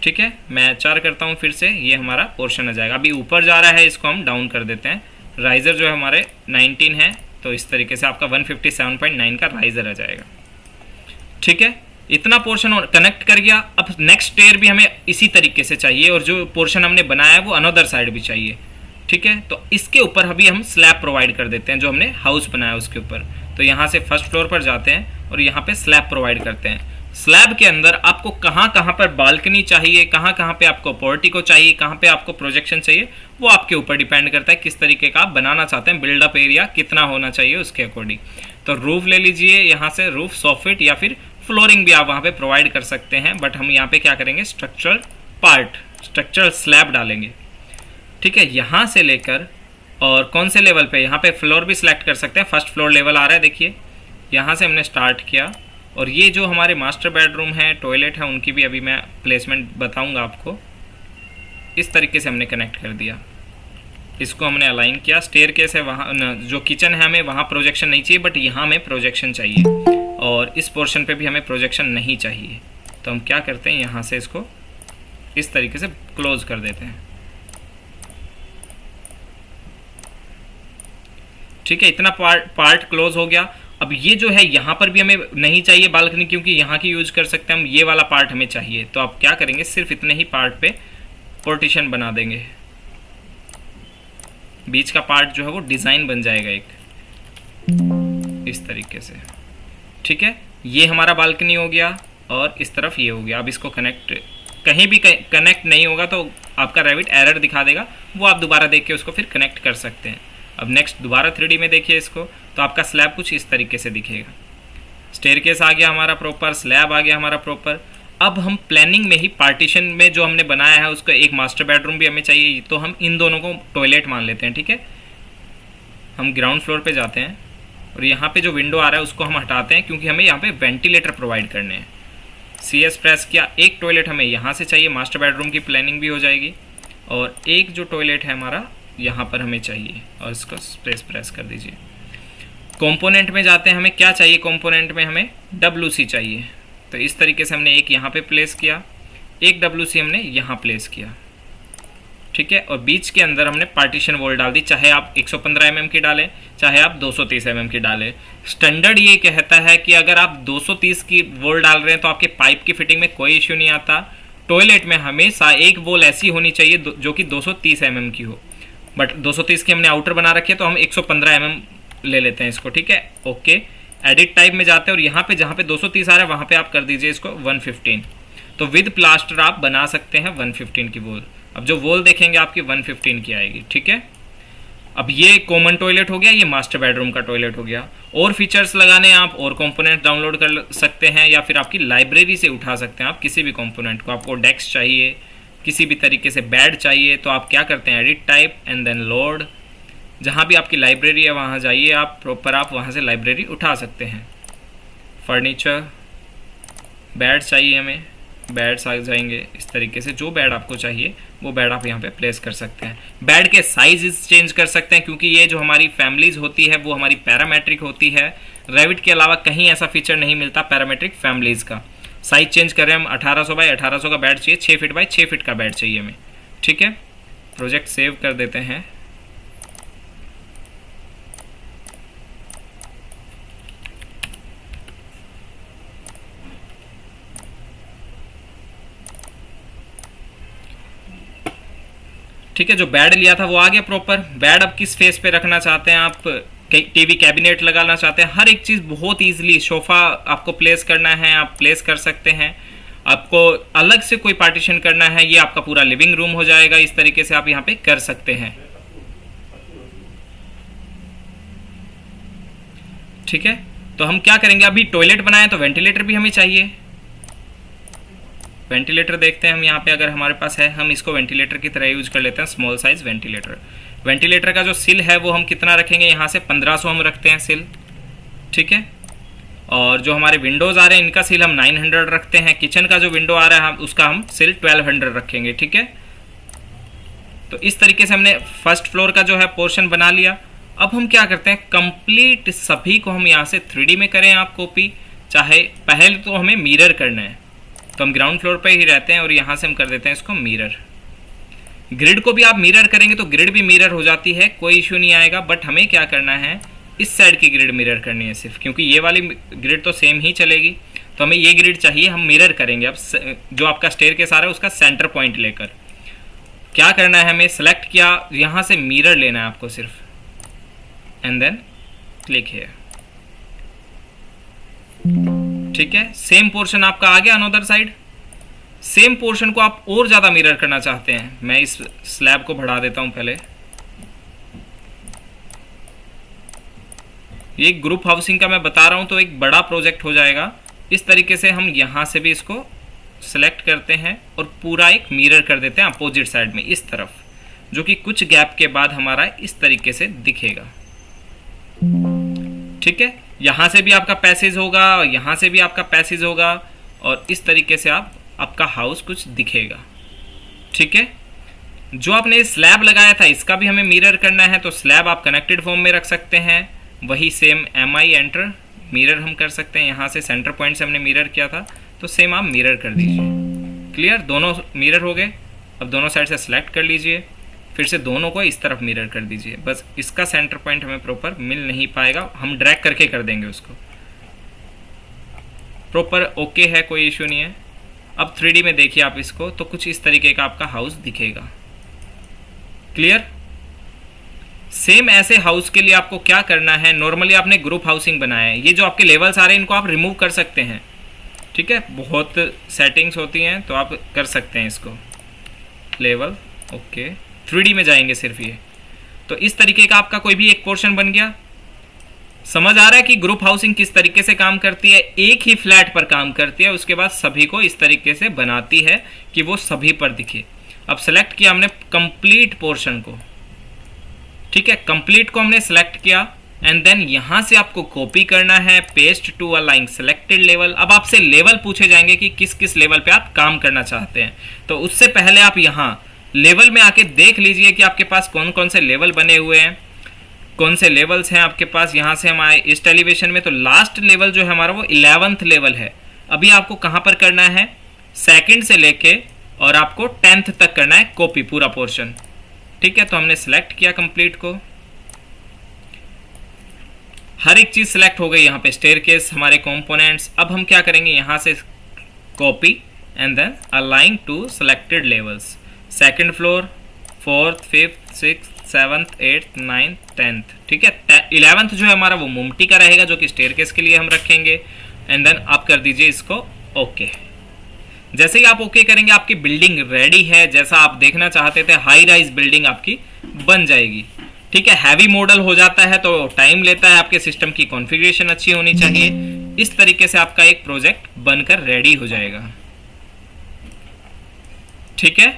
ठीक है। मैं 4 करता हूँ फिर से, ये हमारा पोर्शन आ जाएगा। अभी ऊपर जा रहा है, इसको हम डाउन कर देते हैं। राइजर जो है हमारे 19 है, तो इस तरीके से आपका 157.9 का राइजर आ जाएगा, ठीक है। इतना पोर्शन कनेक्ट कर गया। अब नेक्स्ट स्टेयर भी हमें इसी तरीके से चाहिए और जो पोर्शन हमने बनाया है वो अनदर साइड भी चाहिए, ठीक है। तो इसके ऊपर अभी हम स्लैब प्रोवाइड कर देते हैं, जो हमने हाउस बनाया उसके ऊपर। तो यहाँ से फर्स्ट फ्लोर पर जाते हैं और यहाँ पे स्लैब प्रोवाइड करते हैं। स्लैब के अंदर आपको कहाँ कहाँ पर बालकनी चाहिए, कहाँ कहाँ पे आपको पोर्टिको चाहिए, कहाँ पे आपको प्रोजेक्शन चाहिए, वो आपके ऊपर डिपेंड करता है किस तरीके का आप बनाना चाहते हैं। बिल्डअप एरिया कितना होना चाहिए उसके अकॉर्डिंग। तो रूफ ले लीजिए, यहाँ से रूफ सॉफिट या फिर फ्लोरिंग भी आप वहाँ पे प्रोवाइड कर सकते हैं, बट हम यहाँ पे क्या करेंगे, स्ट्रक्चरल पार्ट, स्ट्रक्चरल स्लैब डालेंगे, ठीक है। यहाँ से लेकर और कौन से लेवल पे, यहाँ पे फ्लोर भी सिलेक्ट कर सकते हैं। फर्स्ट फ्लोर लेवल आ रहा है, देखिए यहाँ से हमने स्टार्ट किया। और ये जो हमारे मास्टर बेडरूम है, टॉयलेट है, उनकी भी अभी मैं प्लेसमेंट बताऊंगा आपको। इस तरीके से हमने कनेक्ट कर दिया, इसको हमने अलाइन किया। स्टेयरकेस है वहाँ, जो किचन है हमें वहाँ प्रोजेक्शन नहीं चाहिए, बट यहाँ हमें प्रोजेक्शन चाहिए और इस पोर्शन पे भी हमें प्रोजेक्शन नहीं चाहिए। तो हम क्या करते हैं, यहाँ से इसको इस तरीके से क्लोज कर देते हैं, ठीक है। इतना पार्ट क्लोज हो गया। अब ये जो है यहाँ पर भी हमें नहीं चाहिए बालकनी, क्योंकि यहाँ की यूज कर सकते हैं हम, ये वाला पार्ट हमें चाहिए। तो आप क्या करेंगे, सिर्फ इतने ही पार्ट पे पार्टीशन बना देंगे, बीच का पार्ट जो है वो डिज़ाइन बन जाएगा एक इस तरीके से। ठीक है, ये हमारा बालकनी हो गया और इस तरफ ये हो गया। अब इसको कनेक्ट, कहीं भी कनेक्ट नहीं होगा तो आपका रेविट एरर दिखा देगा, वो आप दोबारा देख के उसको फिर कनेक्ट कर सकते हैं। अब नेक्स्ट दोबारा 3D में देखिए इसको, तो आपका स्लैब कुछ इस तरीके से दिखेगा। स्टेयरकेस आ गया हमारा प्रॉपर, स्लैब आ गया हमारा प्रॉपर। अब हम प्लानिंग में ही पार्टीशन में जो हमने बनाया है उसको एक मास्टर बेडरूम भी हमें चाहिए, तो हम इन दोनों को टॉयलेट मान लेते हैं। ठीक है, हम ग्राउंड फ्लोर पे जाते हैं और यहाँ पे जो विंडो आ रहा है उसको हम हटाते हैं, क्योंकि हमें यहाँ पे वेंटिलेटर प्रोवाइड करने हैं। CS प्रेस किया, एक टॉयलेट हमें यहाँ से चाहिए, मास्टर बेडरूम की प्लानिंग भी हो जाएगी। और एक जो टॉयलेट है हमारा यहाँ पर हमें चाहिए, और इसको स्पेस प्रेस कर दीजिए। कंपोनेंट में जाते हैं, हमें क्या चाहिए कंपोनेंट में, हमें WC चाहिए। तो इस तरीके से हमने एक यहाँ पे प्लेस किया, एक WC हमने यहाँ प्लेस किया। ठीक है, और बीच के अंदर हमने पार्टीशन वॉल डाल दी, चाहे आप 115 mm की डालें, चाहे आप 230 mm की डालें। स्टैंडर्ड ये कहता है कि अगर आप 230 की वॉल डाल रहे हैं तो आपके पाइप की फिटिंग में कोई इश्यू नहीं आता। टॉयलेट में हमेशा एक वॉल ऐसी होनी चाहिए जो कि 230 mm की हो, बट 230 की हमने आउटर बना रखी है तो हम 115 mm ले लेते हैं इसको। ठीक है, ओके। एडिट टाइप में जाते हैं और यहाँ पे जहाँ पे 230 आ रहा है वहाँ पे आप कर दीजिए इसको 115। तो विद प्लास्टर आप बना सकते हैं 115 की वॉल। अब जो वॉल देखेंगे आपकी 115 की आएगी। ठीक है, अब ये कॉमन टॉयलेट हो गया, ये मास्टर बेडरूम का टॉयलेट हो गया। और फीचर्स लगाने आप और कंपोनेंट डाउनलोड कर सकते हैं, या फिर आपकी लाइब्रेरी से उठा सकते हैं आप किसी भी कंपोनेंट को। आपको डेस्क चाहिए, किसी भी तरीके से बेड चाहिए, तो आप क्या करते हैं, edit type and then load. जहाँ भी आपकी लाइब्रेरी है वहाँ जाइए आप, प्रॉपर आप वहाँ से लाइब्रेरी उठा सकते हैं। फर्नीचर, बेड चाहिए हमें, बेड्स आ जाएंगे इस तरीके से। जो बेड आपको चाहिए वो बेड आप यहाँ पे प्लेस कर सकते हैं। बेड के साइज चेंज कर सकते हैं, क्योंकि ये जो हमारी फैमिलीज होती है वो हमारी पैरामेट्रिक होती है। रेविट के अलावा कहीं ऐसा फीचर नहीं मिलता पैरामेट्रिक फैमिलीज का। साइज चेंज कर रहे हैं हम, 1800 बाई 1800 का बेड चाहिए, 6 फीट बाई 6 फीट का बेड चाहिए हमें। ठीक है, प्रोजेक्ट सेव कर देते हैं। ठीक है, जो बेड लिया था वो आ गया प्रॉपर। बेड अब किस फेस पे रखना चाहते हैं आप, टीवी कैबिनेट लगाना चाहते हैं, हर एक चीज़ बहुत ईजिली। सोफ़ा आपको प्लेस करना है, आप प्लेस कर सकते हैं। आपको अलग से कोई पार्टीशन करना है, ये आपका पूरा लिविंग रूम हो जाएगा। इस तरीके से आप यहाँ पे कर सकते हैं। ठीक है, तो हम क्या करेंगे, अभी टॉयलेट बनाए तो वेंटिलेटर भी हमें चाहिए। वेंटिलेटर देखते हैं हम यहाँ पे, अगर हमारे पास है हम इसको वेंटिलेटर की तरह यूज कर लेते हैं, स्मॉल साइज वेंटिलेटर। वेंटिलेटर का जो सिल है वो हम कितना रखेंगे, यहाँ से 1500 हम रखते हैं सिल। ठीक है, और जो हमारे विंडोज़ आ रहे हैं इनका सिल हम 900 रखते हैं। किचन का जो विंडो आ रहा है उसका हम सिल 1200 रखेंगे। ठीक है, तो इस तरीके से हमने फर्स्ट फ्लोर का जो है पोर्शन बना लिया। अब हम क्या करते हैं, कंप्लीट सभी को हम यहाँ से 3D में करें आप कॉपी, चाहे पहले तो हमें मिरर करना है। तो हम ग्राउंड फ्लोर पे ही रहते हैं और यहाँ से हम कर देते हैं इसको मिरर। ग्रिड को भी आप मिरर करेंगे तो ग्रिड भी मिरर हो जाती है, कोई इश्यू नहीं आएगा। बट हमें क्या करना है, इस साइड की ग्रिड मिरर करनी है सिर्फ, क्योंकि ये वाली ग्रिड तो सेम ही चलेगी। तो हमें ये ग्रिड चाहिए, हम मिरर करेंगे। अब जो आपका स्टेयरकेस आ रहा है उसका सेंटर पॉइंट लेकर क्या करना है, हमें सेलेक्ट किया, यहाँ से मिरर लेना है आपको सिर्फ, एंड देन क्लिक हियर। ठीक है, सेम पोर्शन आपका आ गया अनदर साइड। सेम पोर्शन को आप और ज्यादा मिरर करना चाहते हैं, मैं इस स्लैब को बढ़ा देता हूं पहले। ये ग्रुप हाउसिंग का मैं बता रहा हूं तो एक बड़ा प्रोजेक्ट हो जाएगा। इस तरीके से हम यहां से भी इसको सेलेक्ट करते हैं और पूरा एक मिरर कर देते हैं अपोजिट साइड में इस तरफ, जो कि कुछ गैप के बाद हमारा इस तरीके से दिखेगा। ठीक है, यहाँ से भी आपका पैसेज होगा, यहाँ से भी आपका पैसेज होगा, और इस तरीके से आपका हाउस कुछ दिखेगा। ठीक है, जो आपने स्लैब लगाया था इसका भी हमें मिरर करना है, तो स्लैब आप कनेक्टेड फॉर्म में रख सकते हैं। वही सेम MI एंटर मिरर हम कर सकते हैं। यहाँ से सेंटर पॉइंट से हमने मिरर किया था तो सेम आप मिरर कर दीजिए। क्लियर, दोनों मिरर हो गए। अब दोनों साइड से सेलेक्ट कर लीजिए, फिर से दोनों को इस तरफ मिरर कर दीजिए। बस इसका सेंटर पॉइंट हमें प्रॉपर मिल नहीं पाएगा, हम ड्रैग करके कर देंगे उसको। प्रॉपर ओके है, कोई इश्यू नहीं है। अब 3D में देखिए आप इसको, तो कुछ इस तरीके का आपका हाउस दिखेगा। क्लियर? सेम ऐसे हाउस के लिए आपको क्या करना है, नॉर्मली आपने ग्रुप हाउसिंग बनाया है, ये जो आपके लेवल्स आ रहे हैं इनको आप रिमूव कर सकते हैं, ठीक है, बहुत सेटिंग्स होती हैं तो आप कर सकते हैं इसको। लेवल, ओके, 3D में जाएंगे सिर्फ ये, तो इस तरीके का आपका कोई भी एक पोर्शन बन गया। समझ आ रहा है कि ग्रुप हाउसिंग किस तरीके से काम करती है, एक ही फ्लैट पर काम करती है, उसके बाद सभी को इस तरीके से बनाती है कि वो सभी पर दिखे। अब सेलेक्ट किया हमने कंप्लीट पोर्शन को, ठीक है, कंप्लीट को हमने सेलेक्ट किया एंड देन यहां से आपको कॉपी करना है, paste to align selected level. अब आपसे लेवल पूछे जाएंगे कि किस किस लेवल पे आप काम करना चाहते हैं, तो उससे पहले आप यहां लेवल में आके देख लीजिए कि आपके पास कौन कौन से लेवल बने हुए हैं, कौन से लेवल्स हैं आपके पास। यहाँ से हम आए ईस्ट एलिवेशन में, तो लास्ट लेवल जो है हमारा वो 11th लेवल है। अभी आपको कहाँ पर करना है, सेकंड से लेके और आपको 10th तक करना है कॉपी पूरा पोर्शन, ठीक है। तो हमने सेलेक्ट किया कंप्लीट को, हर एक चीज सेलेक्ट हो गई यहाँ पे, स्टेयरकेस, हमारे कंपोनेंट्स। अब हम क्या करेंगे, यहाँ से copy and then align to selected levels, second floor, 4th, 5th, 6th, 7th, 8th, 9th, 10th, ठीक है। 11th जो है हमारा वो मुमटी का रहेगा, जो कि स्टेयरकेस के लिए हम रखेंगे। एंड देन आप कर दीजिए इसको ओके। जैसे ही आप ओके करेंगे आपकी बिल्डिंग रेडी है, जैसा आप देखना चाहते थे हाई राइज बिल्डिंग आपकी बन जाएगी, ठीक है। हैवी मॉडल हो जाता है तो टाइम लेता है, आपके सिस्टम की कॉन्फ़िगरेशन अच्छी होनी चाहिए। इस तरीके से आपका एक प्रोजेक्ट बनकर रेडी हो जाएगा, ठीक है।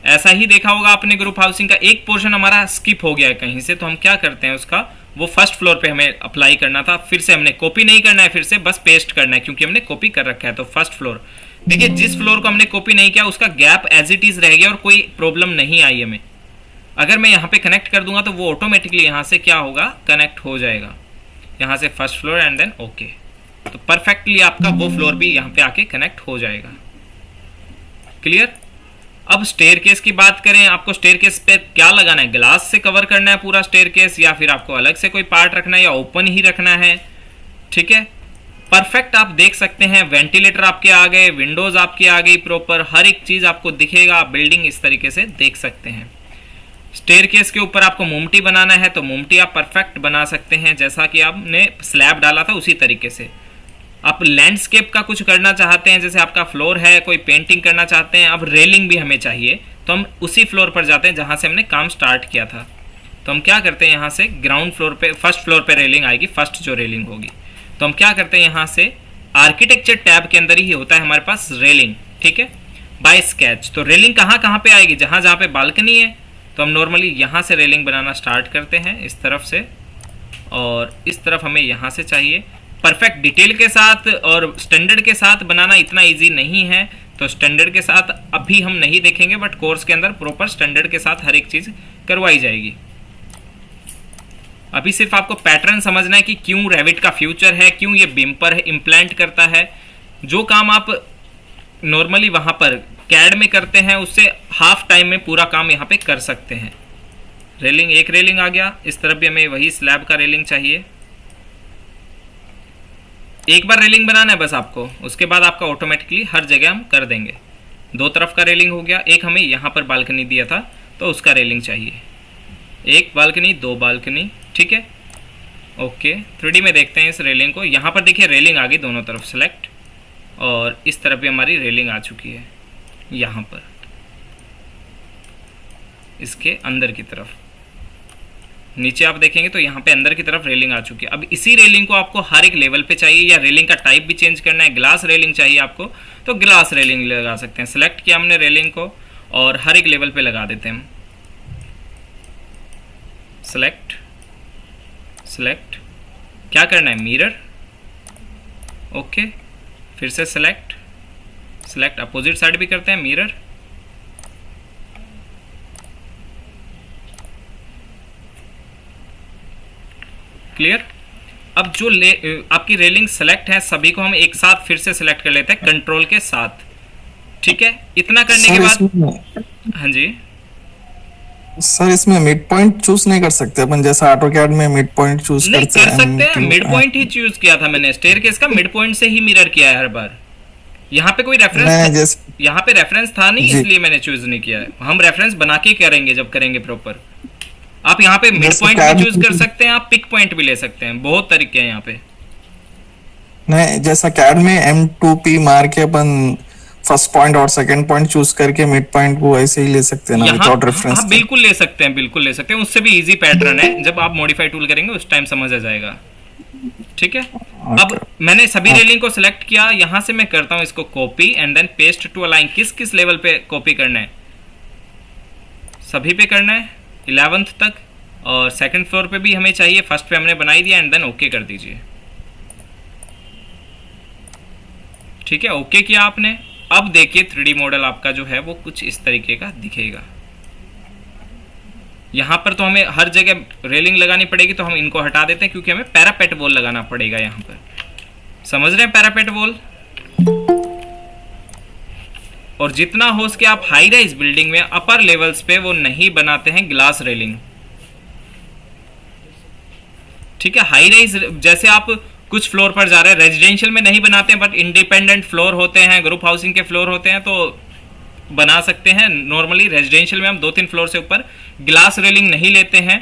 ऐसा ही देखा होगा आपने ग्रुप हाउसिंग का। एक पोर्शन हमारा स्किप हो गया है कहीं से, तो हम क्या करते हैं उसका, वो फर्स्ट फ्लोर पे हमें अप्लाई करना था, फिर से हमने कॉपी नहीं करना है, फिर से बस पेस्ट करना है क्योंकि हमने कॉपी कर रखा है। तो फर्स्ट फ्लोर देखिए, जिस फ्लोर को हमने कॉपी नहीं किया उसका गैप एज इट इज रह गया और कोई प्रॉब्लम नहीं आई हमें। अगर मैं यहाँ पे कनेक्ट कर दूंगा तो वो ऑटोमेटिकली यहाँ से क्या होगा, कनेक्ट हो जाएगा, यहाँ से first floor and then okay. तो परफेक्टली आपका वो फ्लोर भी यहाँ पे आके कनेक्ट हो जाएगा। क्लियर? अब स्टेयरकेस की बात करें, आपको स्टेयरकेस पे क्या लगाना है, ग्लास से कवर करना है पूरा स्टेयरकेस, या फिर आपको अलग से कोई पार्ट रखना है, या ओपन ही रखना है, ठीक है। परफेक्ट आप देख सकते हैं, वेंटिलेटर आपके आ गए, विंडोज आपकी आ गई प्रॉपर, हर एक चीज आपको दिखेगा, आप बिल्डिंग इस तरीके से देख सकते हैं। स्टेयरकेस के ऊपर आपको मुमटी बनाना है तो मुमटी आप परफेक्ट बना सकते हैं, जैसा कि आपने स्लैब डाला था उसी तरीके से। आप लैंडस्केप का कुछ करना चाहते हैं, जैसे आपका फ्लोर है, कोई पेंटिंग करना चाहते हैं, अब रेलिंग भी हमें चाहिए, तो हम उसी फ्लोर पर जाते हैं जहां से हमने काम स्टार्ट किया था। तो हम क्या करते हैं, यहाँ से ग्राउंड फ्लोर पे, फर्स्ट फ्लोर पे रेलिंग आएगी, फर्स्ट जो रेलिंग होगी, तो हम क्या करते हैं, यहाँ से आर्किटेक्चर टैब के अंदर ही होता है हमारे पास रेलिंग, ठीक है, बाय स्केच। तो रेलिंग कहाँ कहाँ पे आएगी, जहाँ जहाँ पे बालकनी है, तो हम नॉर्मली यहाँ से रेलिंग बनाना स्टार्ट करते हैं इस तरफ से, और इस तरफ हमें यहाँ से चाहिए। परफेक्ट डिटेल के साथ और स्टैंडर्ड के साथ बनाना इतना इजी नहीं है, तो स्टैंडर्ड के साथ अभी हम नहीं देखेंगे, बट कोर्स के अंदर प्रॉपर स्टैंडर्ड के साथ हर एक चीज़ करवाई जाएगी। अभी सिर्फ आपको पैटर्न समझना है कि क्यों रेविट का फ्यूचर है, क्यों ये बीम पर इम्प्लांट करता है। जो काम आप नॉर्मली वहाँ पर कैड में करते हैं उससे हाफ टाइम में पूरा काम यहाँ पे कर सकते हैं। रेलिंग, एक रेलिंग आ गया, इस तरफ भी हमें वही स्लैब का रेलिंग चाहिए। एक बार रेलिंग बनाना है बस आपको, उसके बाद आपका ऑटोमेटिकली हर जगह हम कर देंगे। दो तरफ का रेलिंग हो गया, एक हमें यहाँ पर बालकनी दिया था तो उसका रेलिंग चाहिए, एक बालकनी, दो बालकनी, ठीक है, ओके। 3D में देखते हैं इस रेलिंग को, यहाँ पर देखिए रेलिंग आ गई दोनों तरफ सेलेक्ट, और इस तरफ भी हमारी रेलिंग आ चुकी है, यहाँ पर इसके अंदर की तरफ। नीचे आप देखेंगे तो यहाँ पे अंदर की तरफ रेलिंग आ चुकी है। अब इसी रेलिंग को आपको हर एक लेवल पे चाहिए, या रेलिंग का टाइप भी चेंज करना है, ग्लास रेलिंग चाहिए आपको तो ग्लास रेलिंग लगा सकते हैं। सेलेक्ट किया हमने रेलिंग को और हर एक लेवल पे लगा देते हैं हम। सेलेक्ट, सेलेक्ट, क्या करना है, मिरर, ओके, फिर से सेलेक्ट, सेलेक्ट, अपोजिट साइड भी करते हैं, मिरर, क्लियर। अब जो आपकी रेलिंग सेलेक्ट है सभी को हम एक साथ फिर से सेलेक्ट कर लेते हैं कंट्रोल के साथ, ठीक है। इतना करने के बाद, हाँ जी सर, इसमें मिड पॉइंट चूज नहीं कर सकते अपन, जैसा ऑटोकैड में मिड पॉइंट चूज नहीं कर सकते हैं। मिड पॉइंट ही चूज किया था मैंने, स्टेयरकेस का मिड पॉइंट से ही मिरर किया है हर बार। यहाँ पे कोई मैं रेफरेंस, जैसे यहाँ पे रेफरेंस था नहीं, जी इसलिए मैंने चूज नहीं किया है। हम रेफरेंस बना के करेंगे जब करेंगे प्रॉपर। आप यहाँ पे मिड जैसे पॉइंट भी कैड चूज कर सकते हैं, आप पिक पॉइंट भी ले सकते हैं, बहुत तरीके हैं यहाँ पे। नहीं, जैसा कैड में M2P मार के अपन फर्स्ट पॉइंट और सेकंड पॉइंट चूज करके मिड पॉइंट को ऐसे ही ले सकते हैं ना, यहाँ विदाउट रेफरेंस हाँ बिल्कुल ले सकते हैं, बिल्कुल ले सकते हैं, उससे भी इजी पैटर्न है। जब आप मॉडिफाई टूल करेंगे उस टाइम समझ आ जाएगा। ठीक है, अब मैंने सभी रेलिंग को सिलेक्ट किया, यहाँ से मैं करता हूँ इसको copy and then paste to align. किस किस लेवल पे कॉपी करना है? सभी पे करना है 11th तक, और सेकंड फ्लोर पे भी हमें चाहिए, फर्स्ट पे हमने बनाई दिया एंड देन ओके कर दीजिए। ठीक है, ओके किया आपने। अब देखिए 3D मॉडल आपका जो है वो कुछ इस तरीके का दिखेगा। यहाँ पर तो हमें हर जगह रेलिंग लगानी पड़ेगी, तो हम इनको हटा देते हैं क्योंकि हमें पैरापेट वॉल लगाना पड़ेगा यहाँ पर। समझ रहे हैं पैरापेट वॉल? और जितना हो सके आप हाई राइज बिल्डिंग में अपर लेवल्स पे वो नहीं बनाते हैं ग्लास रेलिंग। ठीक है, हाई राइज जैसे आप कुछ फ्लोर पर जा रहे हैं, रेजिडेंशियल में नहीं बनाते हैं, बट इंडिपेंडेंट फ्लोर होते हैं, ग्रुप हाउसिंग के फ्लोर होते हैं, तो बना सकते हैं। नॉर्मली रेजिडेंशियल में हम 2-3 फ्लोर से ऊपर ग्लास रेलिंग नहीं लेते हैं।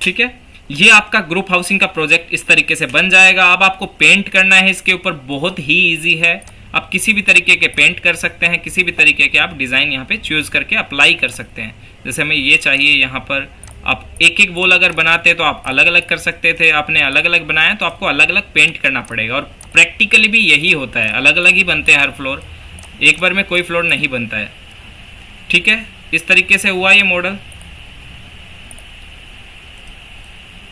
ठीक है, ये आपका ग्रुप हाउसिंग का प्रोजेक्ट इस तरीके से बन जाएगा। अब आपको पेंट करना है इसके ऊपर, बहुत ही इजी है। आप किसी भी तरीके के पेंट कर सकते हैं, किसी भी तरीके के आप डिज़ाइन यहाँ पे चूज़ करके अप्लाई कर सकते हैं। जैसे हमें ये चाहिए, यहाँ पर आप एक एक वॉल अगर बनाते तो आप अलग अलग कर सकते थे, आपने अलग अलग बनाया तो आपको अलग अलग पेंट करना पड़ेगा। और प्रैक्टिकली भी यही होता है, अलग अलग ही बनते हैं हर फ्लोर, एक बार में कोई फ्लोर नहीं बनता है। ठीक है, इस तरीके से हुआ ये मॉडल।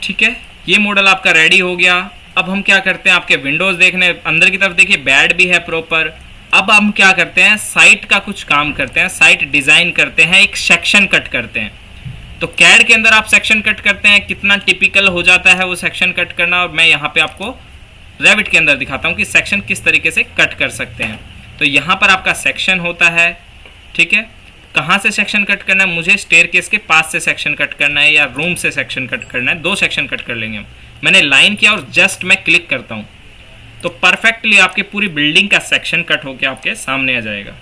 ठीक है, ये मॉडल आपका रेडी हो गया। अब हम क्या करते हैं, आपके विंडोज देखने अंदर की तरफ देखिए, बेड भी है प्रॉपर। अब हम क्या करते हैं, साइट का कुछ काम करते हैं, साइट डिजाइन करते हैं, एक सेक्शन कट करते हैं। तो कैड के अंदर आप सेक्शन कट करते हैं, कितना टिपिकल हो जाता है वो सेक्शन कट करना, और मैं यहाँ पे आपको रेविट के अंदर दिखाता हूँ कि सेक्शन किस तरीके से कट कर सकते हैं। तो यहाँ पर आपका सेक्शन होता है। ठीक है, कहाँ से सेक्शन कट करना है? मुझे स्टेयरकेस के पास से सेक्शन कट करना है या रूम से सेक्शन कट करना है, 2 सेक्शन कट कर लेंगे हम। मैंने लाइन किया और जस्ट मैं क्लिक करता हूँ तो परफेक्टली आपकी पूरी बिल्डिंग का सेक्शन कट होकर आपके सामने आ जाएगा।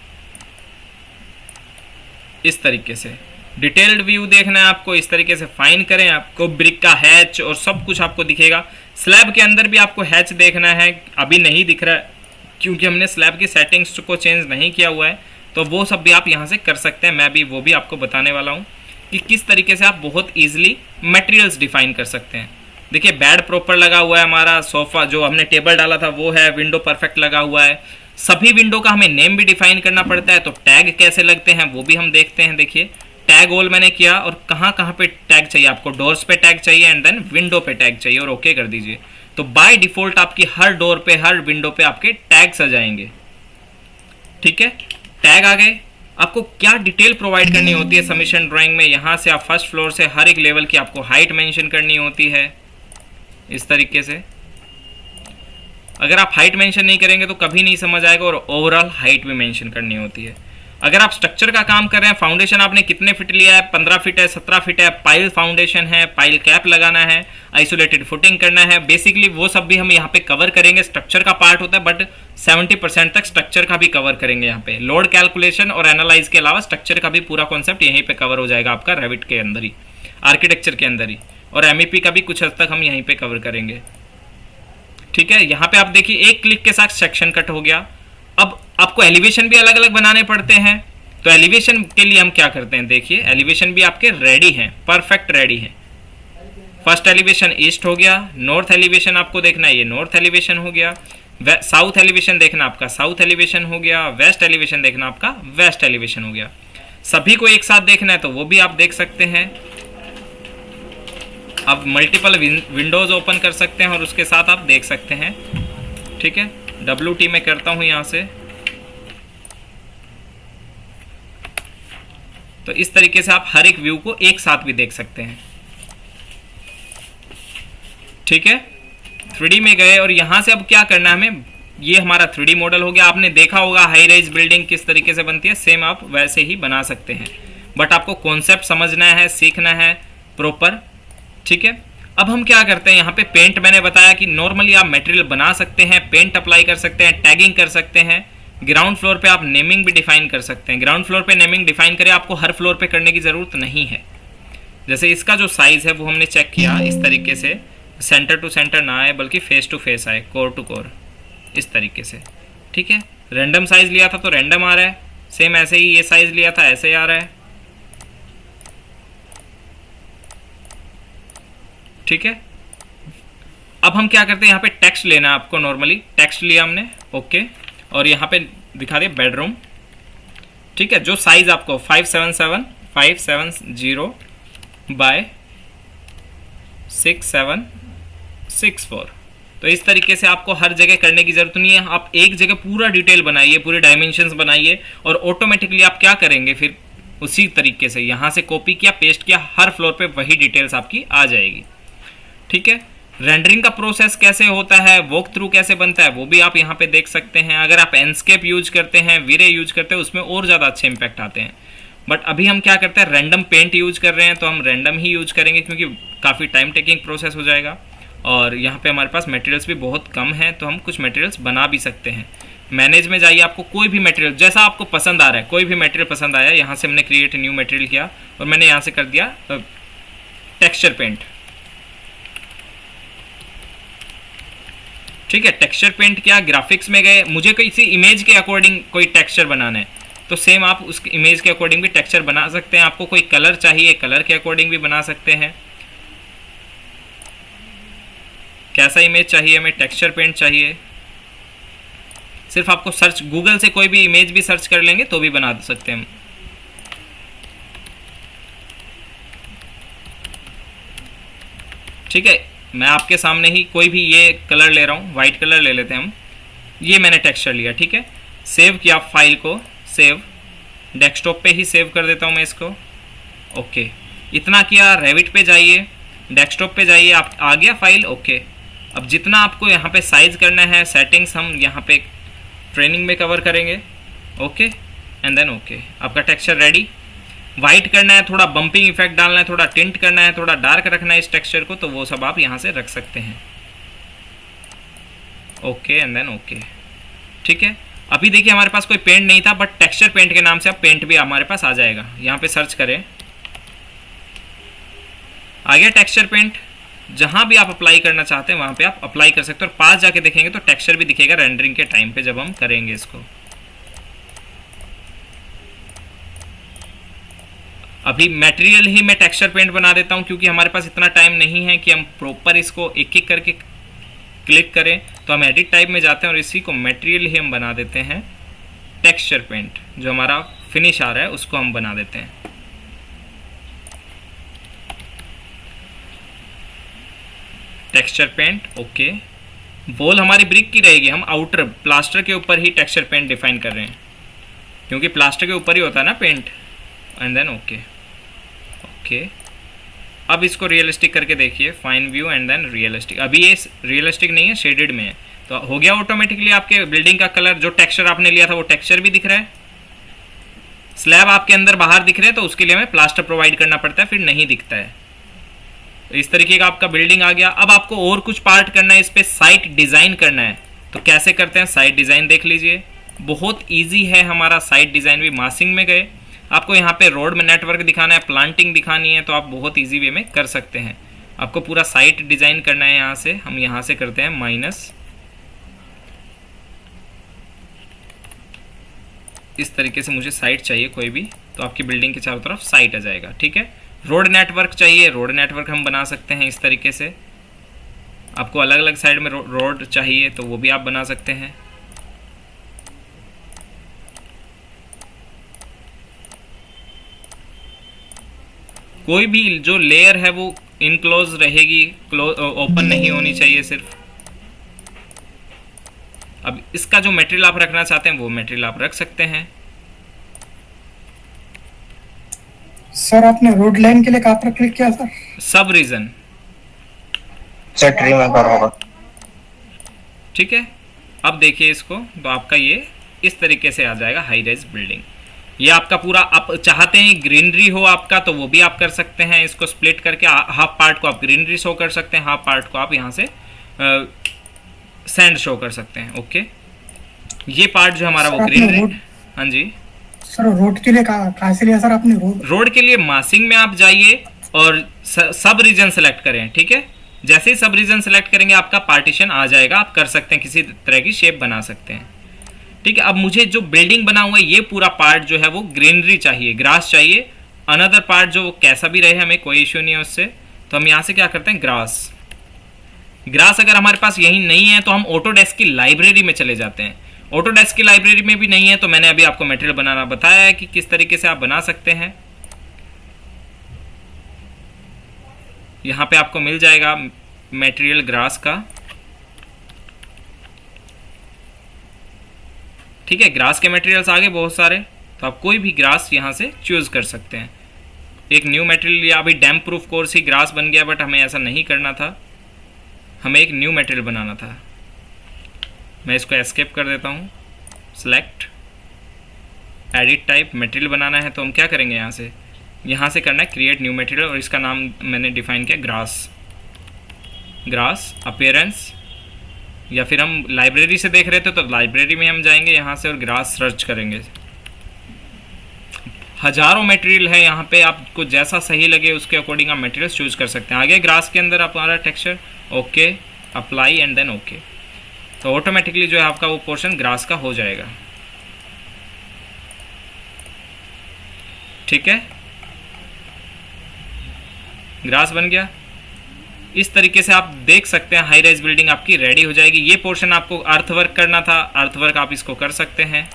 इस तरीके से डिटेल्ड व्यू देखना है आपको, इस तरीके से फाइन करें, आपको ब्रिक का हैच और सब कुछ आपको दिखेगा। स्लैब के अंदर भी आपको हैच देखना है, अभी नहीं दिख रहा है क्योंकि हमने स्लैब की सेटिंग्स को चेंज नहीं किया हुआ है, तो वो सब भी आप यहाँ से कर सकते हैं। मैं भी वो भी आपको बताने वाला हूँ कि किस तरीके से आप बहुत ईजिली मटेरियल्स डिफाइन कर सकते हैं। देखिए बेड प्रॉपर लगा हुआ है, हमारा सोफा जो हमने टेबल डाला था वो है, विंडो परफेक्ट लगा हुआ है। सभी विंडो का हमें नेम भी डिफाइन करना पड़ता है, तो टैग कैसे लगते हैं वो भी हम देखते हैं। देखिए टैग ऑल मैंने किया, और कहाँ कहाँ पे टैग चाहिए आपको, डोर्स पे टैग चाहिए एंड देन विंडो पे टैग चाहिए, और ओके कर दीजिए। तो बाय डिफॉल्ट आपकी हर डोर पे हर विंडो पे आपके टैग्स आ जाएंगे। ठीक है, टैग आ गए। आपको क्या डिटेल प्रोवाइड करनी होती है सबमिशन ड्राइंग में, यहाँ से आप फर्स्ट फ्लोर से हर एक लेवल की आपको हाइट मेंशन करनी होती है इस तरीके से। अगर आप हाइट मेंशन नहीं करेंगे तो कभी नहीं समझ आएगा, और ओवरऑल हाइट भी मेंशन करनी होती है। अगर आप स्ट्रक्चर का काम कर रहे हैं, फाउंडेशन आपने कितने फीट लिया है, 15 फीट है, 17 फीट है, पाइल फाउंडेशन है, पाइल कैप लगाना है, आइसोलेटेड फुटिंग करना है, बेसिकली वो सब भी हम यहाँ पे कवर करेंगे। स्ट्रक्चर का पार्ट होता है बट 70% तक स्ट्रक्चर का भी कवर करेंगे यहाँ पे। लोड कैलकुलेशन और एनालाइज के अलावा स्ट्रक्चर का भी पूरा कॉन्सेप्ट यहीं पे कवर हो जाएगा आपका रेविट के अंदर ही, आर्किटेक्चर के अंदर ही, और MEP का भी कुछ हद तक हम यहीं पे कवर करेंगे। ठीक है, यहाँ पे आप देखिए एक क्लिक के साथ सेक्शन कट हो गया। अब आपको एलिवेशन भी अलग अलग बनाने पड़ते हैं, तो एलिवेशन के लिए हम क्या करते हैं, देखिए एलिवेशन भी आपके रेडी हैं, परफेक्ट रेडी हैं। फर्स्ट एलिवेशन ईस्ट हो गया, नॉर्थ एलिवेशन आपको देखना है, ये नॉर्थ एलिवेशन हो गया, साउथ एलिवेशन देखना आपका साउथ एलिवेशन हो गया, वेस्ट एलिवेशन देखना आपका वेस्ट एलिवेशन हो गया। सभी को एक साथ देखना है तो वो भी आप देख सकते हैं। आप मल्टीपल विंडोज ओपन कर सकते हैं और उसके साथ आप देख सकते हैं। ठीक है, WT में करता हूं यहां से, तो इस तरीके से आप हर एक व्यू को एक साथ भी देख सकते हैं। ठीक है, 3D में गए और यहां से अब क्या करना है हमें, ये हमारा 3D मॉडल हो गया। आपने देखा होगा हाई राइज बिल्डिंग किस तरीके से बनती है, सेम आप वैसे ही बना सकते हैं, बट आपको कॉन्सेप्ट समझना है, सीखना है प्रॉपर। ठीक है, अब हम क्या करते हैं, यहाँ पे पेंट मैंने बताया कि नॉर्मली आप मटेरियल बना सकते हैं, पेंट अप्लाई कर सकते हैं, टैगिंग कर सकते हैं। ग्राउंड फ्लोर पे आप नेमिंग भी डिफाइन कर सकते हैं। ग्राउंड फ्लोर पे नेमिंग डिफाइन करें, आपको हर फ्लोर पे करने की ज़रूरत नहीं है। जैसे इसका जो साइज़ है वो हमने चेक किया, इस तरीके से सेंटर टू सेंटर ना आए बल्कि फेस टू फेस आए, कोर टू कोर, इस तरीके से। ठीक है, रैंडम साइज़ लिया था तो रैंडम आ रहा है, सेम ऐसे ही ये साइज़ लिया था ऐसे ही आ रहा है। ठीक है, अब हम क्या करते हैं, यहाँ पे टेक्स्ट लेना है आपको। नॉर्मली टेक्स्ट लिया हमने, ओके, और यहाँ पे दिखा दिया बेडरूम। ठीक है, जो साइज आपको 570 बाय 6764, तो इस तरीके से आपको हर जगह करने की जरूरत नहीं है। आप एक जगह पूरा डिटेल बनाइए, पूरे डायमेंशंस बनाइए, और ऑटोमेटिकली आप क्या करेंगे फिर उसी तरीके से यहाँ से कॉपी किया, पेस्ट किया, हर फ्लोर पे वही डिटेल्स आपकी आ जाएगी। ठीक है, रेंडरिंग का प्रोसेस कैसे होता है, वॉक थ्रू कैसे बनता है, वो भी आप यहाँ पे देख सकते हैं। अगर आप एनस्केप यूज करते हैं, वीरे यूज करते हैं, उसमें और ज़्यादा अच्छे इंपैक्ट आते हैं। बट अभी हम क्या करते हैं, रैंडम पेंट यूज कर रहे हैं, तो हम रैंडम ही यूज करेंगे क्योंकि काफ़ी टाइम टेकिंग प्रोसेस हो जाएगा। और यहाँ पे हमारे पास मटेरियल्स भी बहुत कम हैं, तो हम कुछ मटेरियल्स बना भी सकते हैं। मैनेज में जाइए, आपको कोई भी मटेरियल जैसा आपको पसंद आ रहा है, कोई भी मटेरियल पसंद आया, यहाँ से हमने क्रिएट न्यू मटेरियल किया और मैंने यहाँ से कर दिया टेक्सचर पेंट। ठीक है, टेक्सचर पेंट किया, ग्राफिक्स में गए, मुझे किसी इमेज के अकॉर्डिंग कोई टेक्सचर बनाना है तो सेम आप उस इमेज के अकॉर्डिंग भी टेक्सचर बना सकते हैं। आपको कोई कलर चाहिए, कलर के अकॉर्डिंग भी बना सकते हैं। कैसा इमेज चाहिए हमें, टेक्सचर पेंट चाहिए, सिर्फ आपको सर्च गूगल से कोई भी इमेज भी सर्च कर लेंगे तो भी बना सकते हैं हम। ठीक है, मैं आपके सामने ही कोई भी ये कलर ले रहा हूँ, वाइट कलर ले लेते हैं हम। ये मैंने टेक्सचर लिया, ठीक है, सेव किया फाइल को, सेव, डेस्कटॉप पे ही सेव कर देता हूँ मैं इसको। ओके, इतना किया, रेविट पे जाइए, डेस्कटॉप पे जाइए, आप आ गया फाइल। ओके, अब जितना आपको यहाँ पे साइज करना है, सेटिंग्स हम यहाँ पे ट्रेनिंग में कवर करेंगे। ओके, एंड देन ओके, आपका टेक्सचर रेडी। वाइट करना है, थोड़ा बम्पिंग इफेक्ट डालना है, थोड़ा टिंट करना है, थोड़ा डार्क रखना है इस टेक्सचर को, तो वो सब आप यहाँ से रख सकते हैं। Okay, and then okay. ठीक है, अभी देखिए हमारे पास कोई पेंट नहीं था, बट टेक्सचर पेंट के नाम से अब पेंट भी हमारे पास आ जाएगा। यहाँ पे सर्च करें, आ गया टेक्सचर पेंट। जहाँ भी आप अप्लाई करना चाहते हैं वहाँ पे आप अप्लाई कर सकते हो, और पास जाके देखेंगे तो टेक्सचर भी दिखेगा रेंडरिंग के टाइम पे जब हम करेंगे इसको। अभी मटेरियल ही मैं टेक्सचर पेंट बना देता हूँ क्योंकि हमारे पास इतना टाइम नहीं है कि हम प्रॉपर इसको एक एक करके क्लिक करें, तो हम एडिट टाइप में जाते हैं और इसी को मटेरियल ही हम बना देते हैं टेक्सचर पेंट। जो हमारा फिनिश आ रहा है उसको हम बना देते हैं। Texture paint, okay. वॉल हमारी ब्रिक की रहेगी, हम आउटर प्लास्टर के ऊपर ही टेक्सचर पेंट डिफाइन कर रहे हैं क्योंकि प्लास्टर के ऊपर ही होता है ना paint. And then okay, okay. अब इसको रियलिस्टिक करके देखिए, fine view and then realistic. अभी ये रियलिस्टिक नहीं है, शेडेड में है, तो हो गया ऑटोमेटिकली आपके बिल्डिंग का कलर। जो टेक्सचर आपने लिया था वो टेक्सचर भी दिख रहा है। स्लैब आपके अंदर बाहर दिख रहे हैं तो उसके लिए हमें प्लास्टर प्रोवाइड करना पड़ता है, फिर नहीं दिखता है। इस तरीके का आपका बिल्डिंग आ गया। अब आपको और कुछ पार्ट करना है, इस पे साइट डिज़ाइन करना है, तो कैसे करते हैं साइट डिज़ाइन देख लीजिए। बहुत ईजी है हमारा साइट डिज़ाइन भी। मासिंग में गए, आपको यहाँ पे रोड में नेटवर्क दिखाना है, प्लांटिंग दिखानी है, तो आप बहुत ईजी वे में कर सकते हैं। आपको पूरा साइट डिज़ाइन करना है, यहाँ से हम यहाँ से करते हैं माइनस, इस तरीके से मुझे साइट चाहिए कोई भी, तो आपकी बिल्डिंग के चारों तरफ साइट आ जाएगा। ठीक है, रोड नेटवर्क चाहिए, रोड नेटवर्क हम बना सकते हैं इस तरीके से। आपको अलग अलग साइड में रोड चाहिए तो वो भी आप बना सकते हैं। कोई भी जो लेयर है वो इनक्लोज रहेगी, ओपन नहीं होनी चाहिए सिर्फ। अब इसका जो मटेरियल आप रखना चाहते हैं वो मटेरियल आप रख सकते हैं। सर आपने रोड लाइन के लिए कहाँ पर क्लिक किया सर? सब रीजन ट्री में कर होगा। ठीक है, अब देखिए इसको, तो आपका ये इस तरीके से आ जाएगा हाई राइज बिल्डिंग। ये आपका पूरा, आप चाहते हैं ग्रीनरी हो आपका तो वो भी आप कर सकते हैं, इसको स्प्लिट करके हाफ पार्ट को आप ग्रीनरी शो कर सकते हैं, हाफ पार्ट को आप यहाँ से सैंड शो कर सकते हैं। ओके, ये पार्ट जो हमारा वो ग्रीनरी। हाँ जी सर, रोड के लिए कहाँ से लिया सर आपने? रोड के लिए मासिंग में आप जाइए और सब रीजन सेलेक्ट करें। ठीक है, जैसे ही सब रीजन सेलेक्ट करेंगे आपका पार्टीशन आ जाएगा, आप कर सकते हैं, किसी तरह की शेप बना सकते हैं। ठीक है, अब मुझे जो बिल्डिंग बना हुआ है ये पूरा पार्ट जो है वो ग्रीनरी चाहिए, ग्रास चाहिए। अनदर पार्ट जो कैसा भी रहे हमें कोई इश्यू नहीं है उससे, तो हम यहाँ से क्या करते हैं, ग्रास। ग्रास अगर हमारे पास यही नहीं है तो हम ऑटोडेस्क की लाइब्रेरी में चले जाते हैं। ऑटोडेस्क की लाइब्रेरी में भी नहीं है तो मैंने अभी आपको मटेरियल बनाना बताया है कि किस तरीके से आप बना सकते हैं। यहाँ पे आपको मिल जाएगा मटेरियल ग्रास का। ठीक है, ग्रास के मटेरियल्स आगे बहुत सारे, तो आप कोई भी ग्रास यहाँ से चूज कर सकते हैं। एक न्यू मटेरियल लिया, अभी डैम प्रूफ कोर्स ही ग्रास बन गया, बट हमें ऐसा नहीं करना था, हमें एक न्यू मटेरियल बनाना था। मैं इसको एस्केप कर देता हूँ, सेलेक्ट एडिट टाइप, मटेरियल बनाना है तो हम क्या करेंगे, यहाँ से करना है क्रिएट न्यू मटेरियल, और इसका नाम मैंने डिफाइन किया ग्रास। ग्रास अपीयरेंस, या फिर हम लाइब्रेरी से देख रहे थे तो लाइब्रेरी में हम जाएंगे यहाँ से और ग्रास सर्च करेंगे। हजारों मटेरियल है यहाँ पे, आपको जैसा सही लगे उसके अकॉर्डिंग आप मटेरियल चूज कर सकते हैं। आगे ग्रास के अंदर हमारा texture, okay, apply and then okay, तो ऑटोमेटिकली जो है आपका वो पोर्शन ग्रास का हो जाएगा। ठीक है, ग्रास बन गया। इस तरीके से आप देख सकते हैं हाई राइज बिल्डिंग आपकी रेडी हो जाएगी। ये पोर्शन आपको अर्थवर्क करना था, अर्थवर्क आप इसको कर सकते हैं।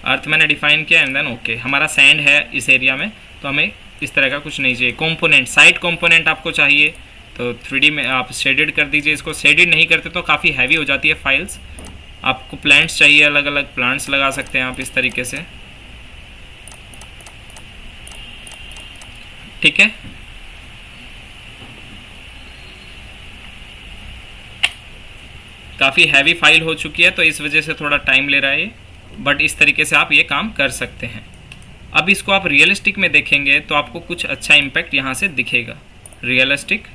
अर्थ मैंने डिफाइन किया एंड देन ओके। हमारा सैंड है इस एरिया में तो हमें इस तरह का कुछ नहीं चाहिए। कंपोनेंट, साइड कंपोनेंट आपको चाहिए तो 3D में आप शेडेड कर दीजिए इसको। शेडेड नहीं करते तो काफ़ी हैवी हो जाती है फाइल्स। आपको प्लांट्स चाहिए, अलग अलग प्लांट्स लगा सकते हैं आप इस तरीके से। ठीक है, काफ़ी हैवी फाइल हो चुकी है तो इस वजह से थोड़ा टाइम ले रहा है ये, बट इस तरीके से आप ये काम कर सकते हैं। अब इसको आप रियलिस्टिक में देखेंगे तो आपको कुछ अच्छा इम्पैक्ट यहाँ से दिखेगा, रियलिस्टिक।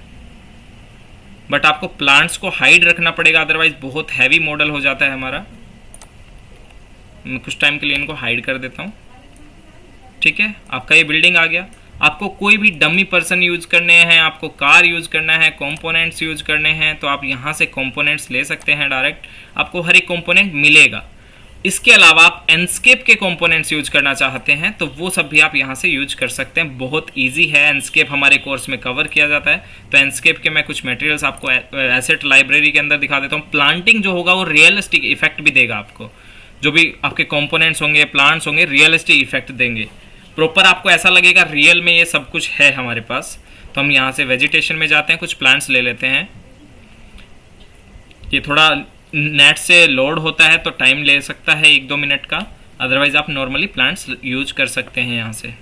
बट आपको प्लांट्स को हाइड रखना पड़ेगा, अदरवाइज बहुत हैवी मॉडल हो जाता है हमारा। मैं कुछ टाइम के लिए इनको हाइड कर देता हूँ। ठीक है, आपका ये बिल्डिंग आ गया। आपको कोई भी डमी पर्सन यूज करने हैं, आपको कार यूज करना है, कंपोनेंट्स यूज करने हैं तो आप यहाँ से कंपोनेंट्स ले सकते हैं डायरेक्ट, आपको हर एक कंपोनेंट मिलेगा। इसके अलावा आप एंडस्केप के कंपोनेंट्स यूज करना चाहते हैं तो वो सब भी आप यहाँ से यूज कर सकते हैं। बहुत इजी है, एंडस्केप हमारे कोर्स में कवर किया जाता है। तो एंडस्केप के मैं कुछ मटेरियल्स आपको एसेट लाइब्रेरी के अंदर दिखा देता हूँ। प्लांटिंग जो होगा वो रियलिस्टिक इफेक्ट भी देगा आपको, जो भी आपके कंपोनेंट्स होंगे, प्लांट्स होंगे, रियलिस्टिक इफेक्ट देंगे। प्रॉपर आपको ऐसा लगेगा रियल में ये सब कुछ है हमारे पास। तो हम यहाँ से वेजिटेशन में जाते हैं, कुछ प्लांट्स ले लेते हैं। ये थोड़ा नेट से लोड होता है तो टाइम ले सकता है 1-2 मिनट का, अदरवाइज आप नॉर्मली प्लांट्स यूज कर सकते हैं। यहाँ से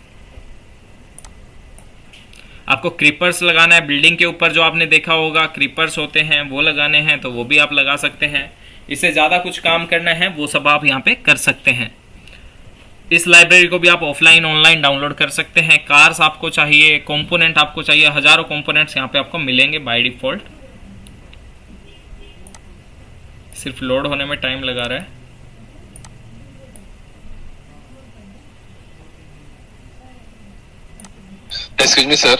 आपको क्रीपर्स लगाना है, बिल्डिंग के ऊपर जो आपने देखा होगा क्रीपर्स होते हैं वो लगाने हैं तो वो भी आप लगा सकते हैं। इससे ज़्यादा कुछ काम करना है वो सब आप यहाँ पे कर सकते हैं। इस लाइब्रेरी को भी आप ऑफलाइन ऑनलाइन डाउनलोड कर सकते हैं। कार्स आपको चाहिए, कंपोनेंट आपको चाहिए, हजारों कंपोनेंट्स यहाँ पे आपको मिलेंगे बाय डिफॉल्ट। सिर्फ लोड होने में टाइम लगा रहा है। Excuse me sir.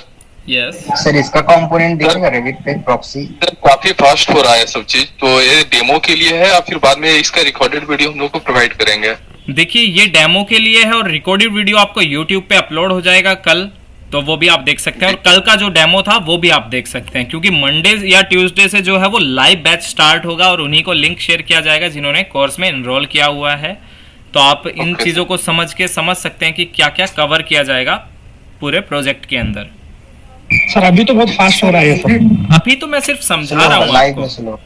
Yes sir, इसका कंपोनेंट दिखेगा रेडिट पे प्रॉक्सी? सर काफी फास्ट हो रहा है सब चीज, तो ये डेमो के लिए है या फिर बाद में इसका रिकॉर्डेड वीडियो हम लोग को प्रोवाइड करेंगे? देखिए, ये डेमो के लिए है और रिकॉर्डेड वीडियो आपको यूट्यूब पे अपलोड हो जाएगा कल, तो वो भी आप देख सकते हैं। और कल का जो डेमो था वो भी आप देख सकते हैं, क्योंकि मंडे या ट्यूसडे से जो है वो लाइव बैच स्टार्ट होगा और उन्हीं को लिंक शेयर किया जाएगा जिन्होंने कोर्स में एनरोल किया हुआ है। तो आप इन चीज़ों को समझ सकते हैं कि क्या क्या कवर किया जाएगा पूरे प्रोजेक्ट के अंदर। सर अभी तो बहुत फास्ट हो रहा है। अभी तो मैं सिर्फ समझा रहा हूँ लाइव में आपको। स्लो।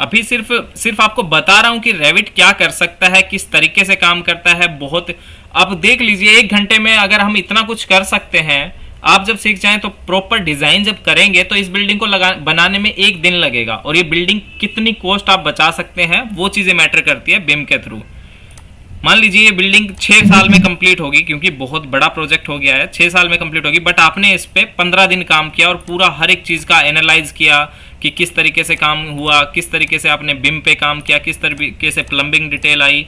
अभी सिर्फ आपको बता रहा हूं कि रेविट क्या कर सकता है, किस तरीके से काम करता है। बहुत आप देख लीजिए, 1 घंटे में अगर हम इतना कुछ कर सकते हैं, आप जब सीख जाएं तो प्रॉपर डिजाइन जब करेंगे तो इस बिल्डिंग को बनाने में 1 दिन लगेगा। और ये बिल्डिंग कितनी कॉस्ट आप बचा सकते हैं वो चीजें मैटर करती है बिम के थ्रू। मान लीजिए ये बिल्डिंग 6 साल में कंप्लीट होगी, क्योंकि बहुत बड़ा प्रोजेक्ट हो गया है, 6 साल में कंप्लीट होगी, बट आपने इस पे 15 दिन काम किया और पूरा हर एक चीज़ का एनालाइज किया कि किस तरीके से काम हुआ, किस तरीके से आपने बिम पे काम किया, किस तरीके से प्लम्बिंग डिटेल आई।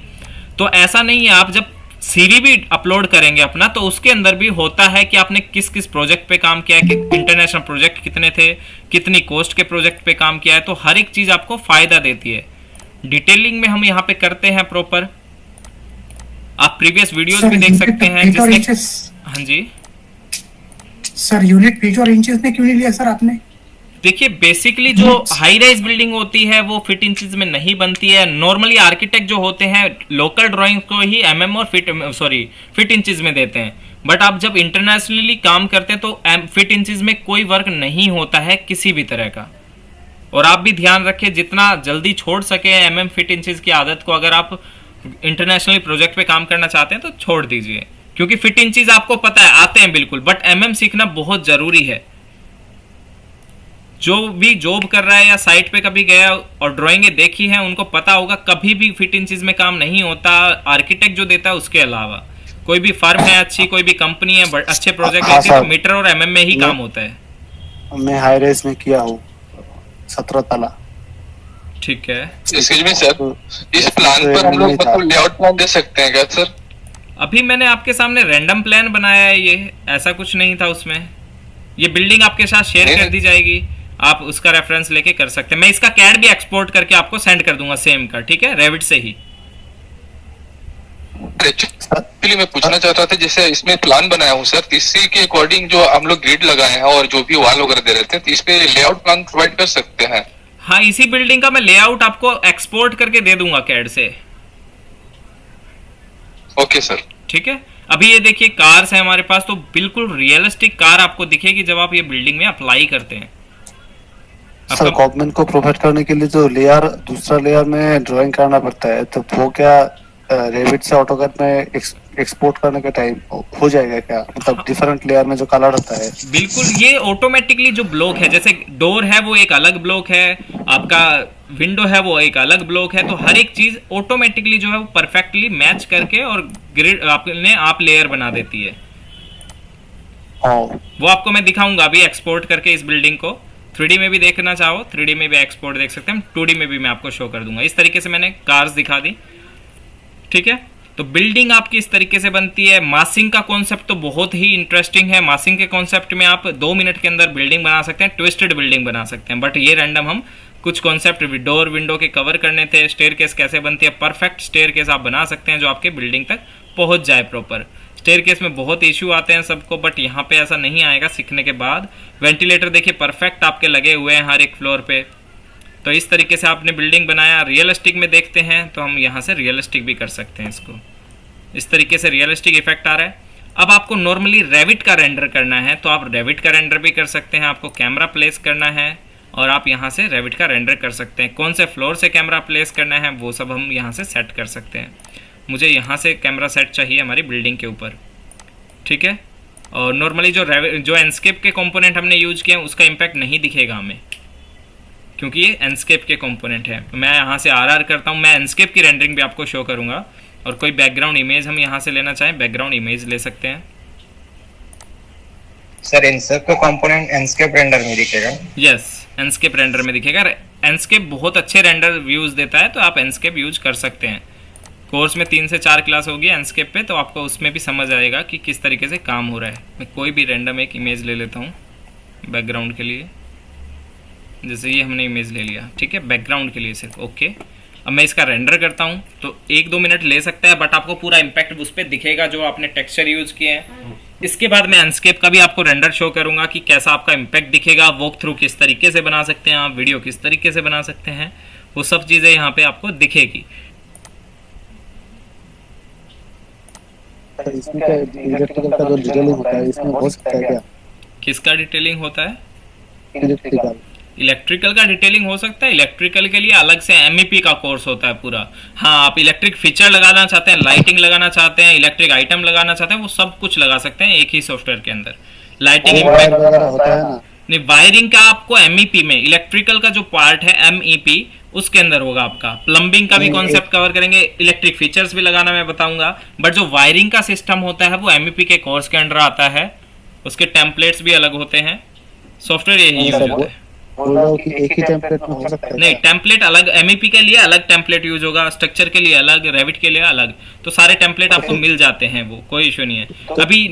तो ऐसा नहीं है, आप जब सीवी भी अपलोड करेंगे अपना, तो उसके अंदर भी होता है कि आपने किस किस प्रोजेक्ट पे काम किया है, कि इंटरनेशनल प्रोजेक्ट कितने थे, कितनी कॉस्ट के प्रोजेक्ट पे काम किया है। तो हर एक चीज़ आपको फ़ायदा देती है। डिटेलिंग में हम यहाँ पे करते हैं प्रॉपर। आप प्रीवियस वीडियोस भी देख सकते हैं जिसमें, हाँ जी सर यूनिट फीट और इंचेस में क्यों नहीं लिया सर आपने? देखिए, बेसिकली जो हाई राइज बिल्डिंग होती है वो फीट इंचेस में नहीं बनती है। नॉर्मली आर्किटेक्ट जो होते हैं लोकल ड्राइंग को ही एमएम और फीट इंचेस में देते हैं, बट आप जब इंटरनेशनली काम करते हैं तो फीट इंचेस में कोई वर्क नहीं होता है किसी भी तरह का। और आप भी ध्यान रखें, जितना जल्दी छोड़ सके एमएम फीट इंचेस की आदत को, अगर आप इंटरनेशनली प्रोजेक्ट पे काम करना चाहते हैं तो छोड़ दीजिए, क्योंकि फिट इंचेस आपको पता है आते हैं बिल्कुल, बट एमएम सीखना बहुत जरूरी है। जो भी जॉब कर रहा है या साइट पे कभी गया और ड्राइंगें देखी हैं, उनको पता होगा कभी भी फिट इंचेस में काम नहीं होता आर्किटेक्ट जो देता है उसके अलावा। कोई भी फर्म है अच्छी, कोई भी कंपनी है अच्छे प्रोजेक्ट देती है, तो मीटर और एमएम में ही काम होता है। मैं हाई रेस में किया हूँ 17 ताला। ठीक है, एक्सक्यूज मी सर, इस प्लान पर हम लोग मतलब लेआउट प्लान दे सकते हैं क्या सर? अभी मैंने आपके सामने रैंडम प्लान बनाया है, ये ऐसा कुछ नहीं था उसमें। ये बिल्डिंग आपके साथ शेयर कर दी जाएगी, आप उसका रेफरेंस लेके कर सकते हैं। मैं इसका कैड भी एक्सपोर्ट करके आपको सेंड कर दूंगा सेम का, ठीक है, रेविट से ही। एक्चुअली मैं पूछना चाहता था, जैसे इसमें प्लान बनाया हूँ सर, इसी के अकॉर्डिंग जो हम लोग ग्रिड लगाए हैं और जो भी वॉल वगैरह दे रहे थे, तो इस पे लेआउट प्लान प्रोवाइड कर सकते हैं? हाँ, इसी बिल्डिंग का मैं लेआउट आपको एक्सपोर्ट करके दे दूंगा कैड से। ओके सर, ठीक है। अभी ये देखिए कार्स है हमारे पास, तो बिल्कुल रियलिस्टिक कार आपको दिखेगी जब आप ये बिल्डिंग में अप्लाई करते हैं। सर गवर्नमेंट को प्रोवाइड करने के लिए जो लेयर, दूसरा लेयर में ड्राइंग करना पड़ता है, तो वो क्या रेविट से ऑटोकैड में एक्सपोर्ट करने के टाइम हो जाएगा क्या? मतलब डिफरेंट लेयर में जो कलर होता है। बिल्कुल, ये ऑटोमेटिकली जो ब्लॉक है, जैसे डोर है वो एक अलग ब्लॉक है, आपका विंडो है वो एक अलग ब्लॉक है, तो हर एक चीज ऑटोमेटिकली जो है वो परफेक्टली मैच करके और ग्रिड आप लेयर बना देती है। वो आपको मैं दिखाऊंगा अभी एक्सपोर्ट करके इस बिल्डिंग को। 3D में भी देखना चाहो 3D में भी एक्सपोर्ट देख सकते हैं, 2D में भी मैं आपको शो कर दूंगा। इस तरीके से मैंने कार्स दिखा दी, ठीक है। तो बिल्डिंग आपकी इस तरीके से बनती है। मासिंग का कॉन्सेप्ट तो बहुत ही इंटरेस्टिंग है। मासिंग के कॉन्सेप्ट में आप 2 मिनट के अंदर बिल्डिंग बना सकते हैं, ट्विस्टेड बिल्डिंग बना सकते हैं, बट ये रैंडम हम कुछ कॉन्सेप्ट डोर विंडो के कवर करने थे। स्टेयरकेस कैसे बनती है, परफेक्ट स्टेयरकेस आप बना सकते हैं जो आपके बिल्डिंग तक पहुंच जाए प्रॉपर। स्टेयरकेस में बहुत इशू आते हैं सबको, बट यहाँ पे ऐसा नहीं आएगा सीखने के बाद। वेंटिलेटर देखिए परफेक्ट आपके लगे हुए हैं हर एक फ्लोर पे। तो इस तरीके से आपने बिल्डिंग बनाया। रियलिस्टिक में देखते हैं तो हम यहाँ से रियलिस्टिक भी कर सकते हैं इसको। इस तरीके से रियलिस्टिक इफेक्ट आ रहा है। अब आपको नॉर्मली रेविट का रेंडर करना है तो आप रेविट का रेंडर भी कर सकते हैं। आपको कैमरा प्लेस करना है और आप यहाँ से रेविट का रेंडर कर सकते हैं। कौन से फ्लोर से कैमरा प्लेस करना है वो सब हम यहाँ से सेट कर सकते हैं। मुझे यहाँ से कैमरा सेट चाहिए हमारी बिल्डिंग के ऊपर, ठीक है। और नॉर्मली जो एंडस्केप के कंपोनेंट हमने यूज किए हैं उसका इम्पैक्ट नहीं दिखेगा हमें, क्योंकि ये एंडस्केप के कंपोनेंट है। मैं यहाँ से आर करता हूँ, मैं एंडस्केप की रेंडरिंग भी आपको शो करूँगा। और कोई बैकग्राउंड इमेज हम यहाँ से लेना चाहें, बैकग्राउंड इमेज ले सकते हैं। सर एंडस्केप का कंपोनेंट एंडस्केप रेंडर में दिखेगा? यस, एंडस्केप रेंडर में दिखेगा। एंडस्केप बहुत अच्छे रेंडर व्यूज देता है, तो आप एंडस्केप यूज कर सकते हैं। कोर्स में 3 से 4 क्लास होगी एंडस्केप पे, तो आपको उसमें भी समझ आएगा कि किस तरीके से काम हो रहा है। मैं कोई भी रैंडम एक इमेज ले लेता हूँ बैकग्राउंड के लिए। जैसे ये हमने इमेज ले लिया, ठीक है, बैकग्राउंड के लिए सिर्फ। ओके, अब मैं इसका रेंडर करता हूँ तो 1-2 मिनट ले सकता है, बट आपको पूरा इम्पैक्ट उस पर दिखेगा जो आपने टेक्सचर यूज किए हैं। इसके बाद मैं एंडस्केप का भी आपको रेंडर शो करूंगा कि कैसा आपका इम्पैक्ट दिखेगा, वॉक थ्रू किस तरीके से बना सकते हैं आप, वीडियो किस तरीके से बना सकते हैं, वो सब चीज़ें यहाँ पे आपको दिखेगी। इसमें क्या इलेक्ट्रिकल का जो डिटेलिंग होता है इसमें हो सकता है क्या? किसका डिटेलिंग होता है? इलेक्ट्रिकल। इलेक्ट्रिकल का डिटेलिंग हो सकता है। इलेक्ट्रिकल के लिए अलग से MEP का कोर्स होता है पूरा। हाँ, आप इलेक्ट्रिक फीचर लगाना चाहते हैं, लाइटिंग लगाना चाहते हैं, इलेक्ट्रिक आइटम लगाना चाहते हैं, वो सब कुछ लगा सकते हैं एक ही सॉफ्टवेयर के अंदर। लाइटिंग वगैरह होता है ना? नहीं, वायरिंग का आपको MEP में, इलेक्ट्रिकल का जो पार्ट है MEP उसके अंदर होगा आपका। प्लम्बिंग का भी कॉन्सेप्ट कवर करेंगे, इलेक्ट्रिक फीचर्स भी लगाना मैं बताऊंगा, बट जो वायरिंग का सिस्टम होता है वो एमईपी के कोर्स के अंडर आता है, उसके टेम्पलेट्स भी अलग होते हैं, सॉफ्टवेयर यही यूज होता है। बोल रहा हूँ कि एक ही टेम्पलेट में हो सकता है नहीं, टेम्पलेट अलग, एमईपी के लिए अलग टेम्पलेट यूज होगा, स्ट्रक्चर के लिए अलग, रेविट के लिए अलग, तो सारे टेम्पलेट आपको मिल जाते हैं, वो कोई इशू नहीं है अभी।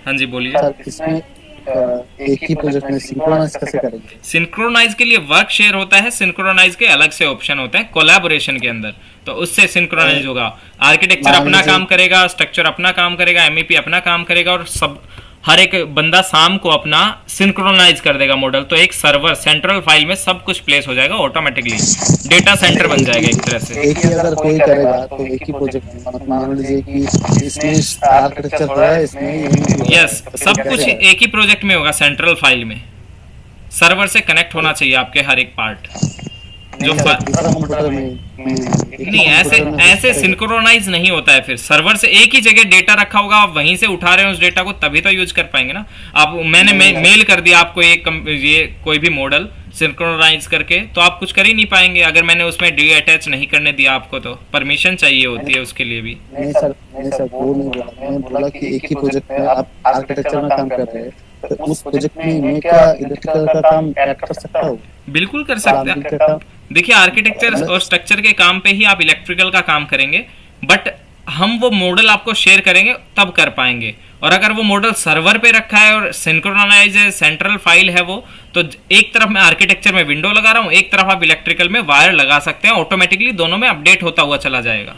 हाँ जी बोलिए। सर इसमें एक ही प्रोजेक्ट में सिंक्रोनाइज कैसे करेंगे? सिंक्रोनाइज के लिए वर्क शेयर होता है, सिंक्रोनाइज के अलग से ऑप्शन होते हैं कोलैबोरेशन के अंदर, तो उससे सिंक्रोनाइज होगा। आर्किटेक्चर अपना काम करेगा, स्ट्रक्चर अपना काम करेगा, एमईपी अपना काम करेगा, और सब हर एक बंदा शाम को अपना सिंक्रोनाइज कर देगा मॉडल, तो एक सर्वर सेंट्रल फाइल में सब कुछ प्लेस हो जाएगा ऑटोमेटिकली, डेटा सेंटर बन जाएगा एक तरह से। एक ही अगर कोई करेगा तो एक ही प्रोजेक्ट में, मतलब मान लीजिए कि इसमें आर्किटेक्चर हो रहा है, इसमें यस, सब कुछ एक ही प्रोजेक्ट में होगा सेंट्रल फाइल में। सर्वर से कनेक्ट होना चाहिए आपके हर एक पार्ट जो नहीं, ऐसे सिंक्रोनाइज नहीं होता है। फिर सर्वर से एक ही जगह डेटा रखा होगा, आप वहीं से उठा रहे हो उस डेटा को, तभी तो यूज कर पाएंगे ना आप। मैंने मेल कर दिया आपको ये कोई भी मॉडल सिंक्रोनाइज करके, तो आप कुछ कर ही नहीं पाएंगे अगर मैंने उसमें डी अटैच नहीं करने दिया आपको, तो परमिशन चाहिए होती है उसके लिए भी। नहीं सर वो नहीं बोला, मैंने बोला कि एक ही प्रोजेक्ट में आप आर्किटेक्चर में काम कर रहे हैं, तो उस प्रोजेक्ट में मैं क्या इलेक्ट्रिकल का काम ऐड कर सकता हूँ? बिल्कुल कर सकते हैं। देखिए, आर्किटेक्चर और स्ट्रक्चर के काम पे ही आप इलेक्ट्रिकल का काम करेंगे, बट हम वो मॉडल आपको शेयर करेंगे तब कर पाएंगे। और अगर वो मॉडल सर्वर पे रखा है और सिंक्रोनाइज है, सेंट्रल फाइल है वो, तो एक तरफ मैं आर्किटेक्चर में विंडो लगा रहा हूँ, एक तरफ आप इलेक्ट्रिकल में वायर लगा सकते हैं, ऑटोमेटिकली दोनों में अपडेट होता हुआ चला जाएगा।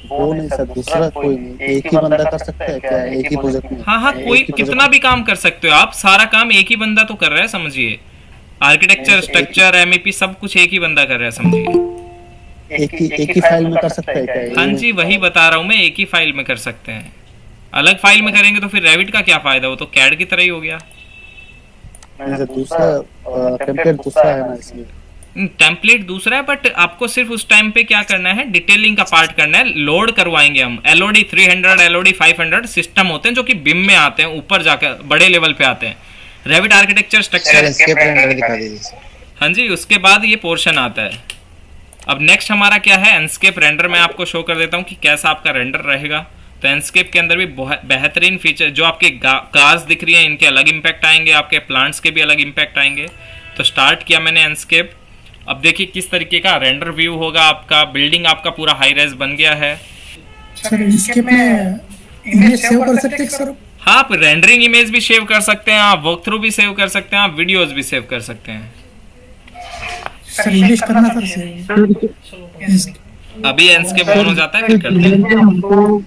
वो नहीं सर, दूसरा कोई नहीं, एक ही बंदा कर सकता है क्या एक ही प्रोजेक्ट में? हाँ, कोई कितना भी काम कर सकते हो आप, सारा काम एक ही बंदा तो कर रहा है, समझिए। आर्किटेक्चर, स्ट्रक्चर, एमईपी सब कुछ एक ही बंदा कर रहा है, समझिए। एक ही फाइल में कर सकता है क्या? हाँ जी, वही बता रहा हूँ मैं, एक ही फाइल में कर सकते हैं। अलग फाइल में करेंगे तो फिर रेविट का क्या फायदा, वो तो कैड की तरह ही हो गया। दूसरा टेम्पलेट दूसरा है ना, इसलिए टेम्पलेट दूसरा है, बट आपको सिर्फ उस टाइम पे क्या करना है, डिटेलिंग का पार्ट करना है। लोड करवाएंगे हम, LOD 300, LOD 500 सिस्टम होते हैं जो कि बिम में आते हैं, ऊपर जाकर बड़े लेवल पे आते हैं। रेविट आर्किटेक्चर, स्ट्रक्चर, हाँ जी, उसके बाद ये पोर्शन आता है। अब नेक्स्ट हमारा क्या है, एंडस्केप रेंडर। मैं आपको शो कर देता हूँ कि कैसा आपका रेंडर रहेगा। तो एंडस्केप के अंदर भी बेहतरीन फीचर, जो आपके कार्स दिख रही हैं इनके अलग इम्पैक्ट आएंगे, आपके प्लांट्स के भी अलग इम्पैक्ट आएंगे। तो स्टार्ट किया मैंने एंडस्केप। अब देखिए किस तरीके का रेंडर व्यू होगा आपका। बिल्डिंग आपका पूरा हाई रेज बन गया है। सर एंडस्केप में इमेज सेव कर सकते हैं सर? हाँ, आप रेंडरिंग इमेज भी सेव कर सकते हैं, आप वॉक थ्रू भी सेव कर सकते हैं, आप वीडियोस भी सेव कर सकते हैं। सर इमेज करना सर अभी एंडस्केप ऑन हो जाता है, फिर करते हैं।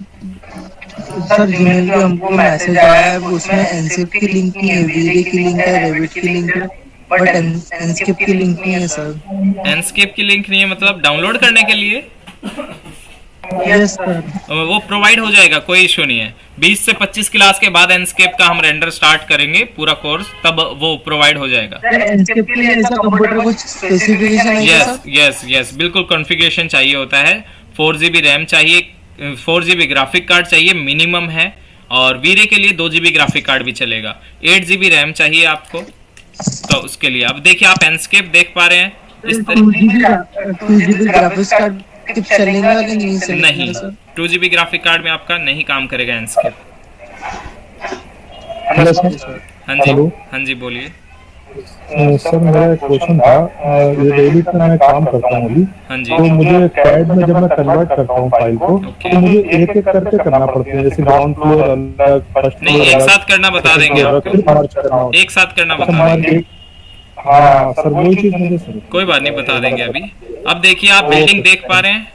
सर जीमेल पे हमको मैसेज आया है, उसमें एनस्केप की लिंक नहीं है, वीरे की लिंक है, रेविट की लिंक है, बट एनस्केप की लिंक नहीं है सर। एंडस्केप की लिंक नहीं है मतलब डाउनलोड करने के लिए? यस सर, वो प्रोवाइड हो जाएगा, कोई इशू नहीं है। 20 से 25 क्लास के बाद एंडस्केप का हम रेंडर स्टार्ट करेंगे पूरा कोर्स, तब वो प्रोवाइड हो जाएगा। एनस्केप के लिए ऐसा कंप्यूटर कुछ स्पेसिफिकेशन है सर? यस, बिल्कुल कॉन्फ़िगरेशन चाहिए होता है। 4GB रैम चाहिए, 4GB ग्राफिक कार्ड चाहिए मिनिमम है, और वीरे के लिए 2GB ग्राफिक कार्ड भी चलेगा। 8GB रैम चाहिए आपको, तो उसके लिए अब देखिए आप एंडस्केप देख पा रहे हैं इस तरीके। 2GB ग्राफिक्स कार्ड चलेगा कि नहीं चलेगा? नहीं, 2GB ग्राफिक कार्ड में आपका नहीं काम करेगा एंडस्केप। हाँ जी बोलिए। सर मेरा एक क्वेश्चन था, ये रेविट में मैं काम करता हूँ अभी, हाँ जी, तो मुझे कैड में जब मैं कन्वर्ट करता हूँ फाइल को, तो मुझे एक एक करके करना पड़ता है, जैसे ग्राउंड फ्लोर अलग, फर्स्ट नहीं, फ्लोर एक अलग, साथ करना बता देंगे आपको, एक साथ करना बता देंगे। हाँ सर, वही चीज मुझे सर। कोई बात नहीं, बता देंगे अभी। अब देखिए आप बिल्डिंग देख पा रहे हैं,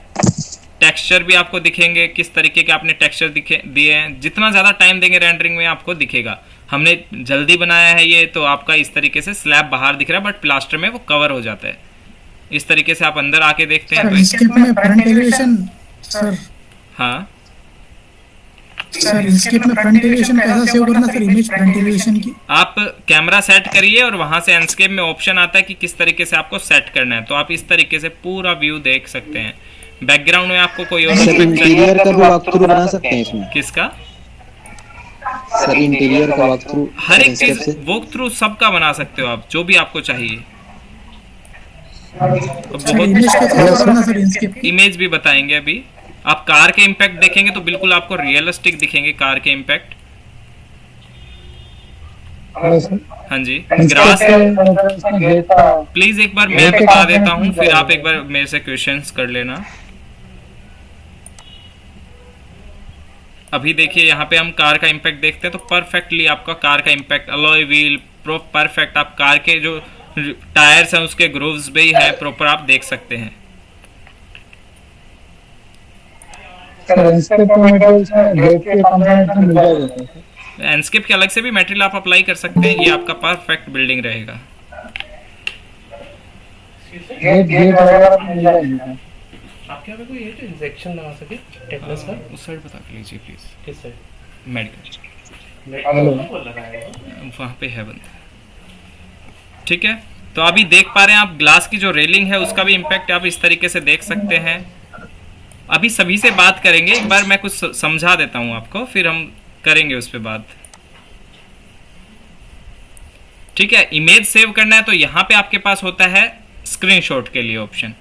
टेक्सचर भी आपको दिखेंगे, किस तरीके के आपने टेक्सचर दिए हैं। जितना ज़्यादा टाइम देंगे रेंडरिंग में आपको दिखेगा। हमने जल्दी बनाया है ये, तो आपका इस तरीके से स्लैब बाहर दिख रहा है, बट प्लास्टर में वो कवर हो जाता है। इस तरीके से आप अंदर आके देखते हैं सर एंडस्केप में फ्रंट एलिवेशन सर? हाँ सर एंडस्केप में फ्रंट एलिवेशन कैसा सेव करना सर, इमेज फ्रंट एलिवेशन की? आप कैमरा सेट करिए और वहां से एंडस्केप में ऑप्शन आता है कि किस तरीके से आपको सेट करना है, तो आप इस तरीके से पूरा व्यू देख सकते हैं। बैकग्राउंड में आपको कोई और इंटीरियर का वॉक थ्रू बना सकते हैं इसमें? किसका सर? इंटीरियर का वॉक थ्रू, हर एक चीज वॉक थ्रू सबका बना सकते हो आप, जो भी आपको चाहिए। सर इमेज कैसे शो करना सर इंस्केप की? इमेज भी बताएंगे अभी। आप कार के इम्पैक्ट देखेंगे तो बिल्कुल आपको रियलिस्टिक दिखेंगे कार के इम्पैक्ट। हाँ जी, ग्रास प्लीज एक बार मैं बता देता हूँ, फिर आप एक बार मेरे से क्वेश्चंस कर लेना। अभी देखिए यहाँ पे हम कार का इम्पैक्ट देखते हैं तो परफेक्टली आपका कार का इम्पैक्ट, अलॉय व्हील परफेक्ट, आप कार के जो टायर्स हैं उसके ग्रूव्स भी है प्रॉपर, आप देख सकते हैं। एंडस्केप के अलग से भी मटेरियल आप अप्लाई कर सकते हैं, ये आपका परफेक्ट बिल्डिंग रहेगा। आपके यहाँ पे कोई है जो इंजेक्शन लगा सके टेटनस का? उस साइड बता के लीजिए प्लीज। किस साइड? मेडिकल वहाँ पे है बंदा। ठीक है, तो अभी देख पा रहे हैं आप ग्लास की जो रेलिंग है उसका भी इम्पैक्ट आप इस तरीके से देख सकते हैं। अभी सभी से बात करेंगे, एक बार मैं कुछ समझा देता हूँ आपको, फिर हम करेंगे उस पर बात। ठीक है, इमेज सेव करना है तो यहाँ पे आपके पास होता है स्क्रीनशॉट के लिए ऑप्शन।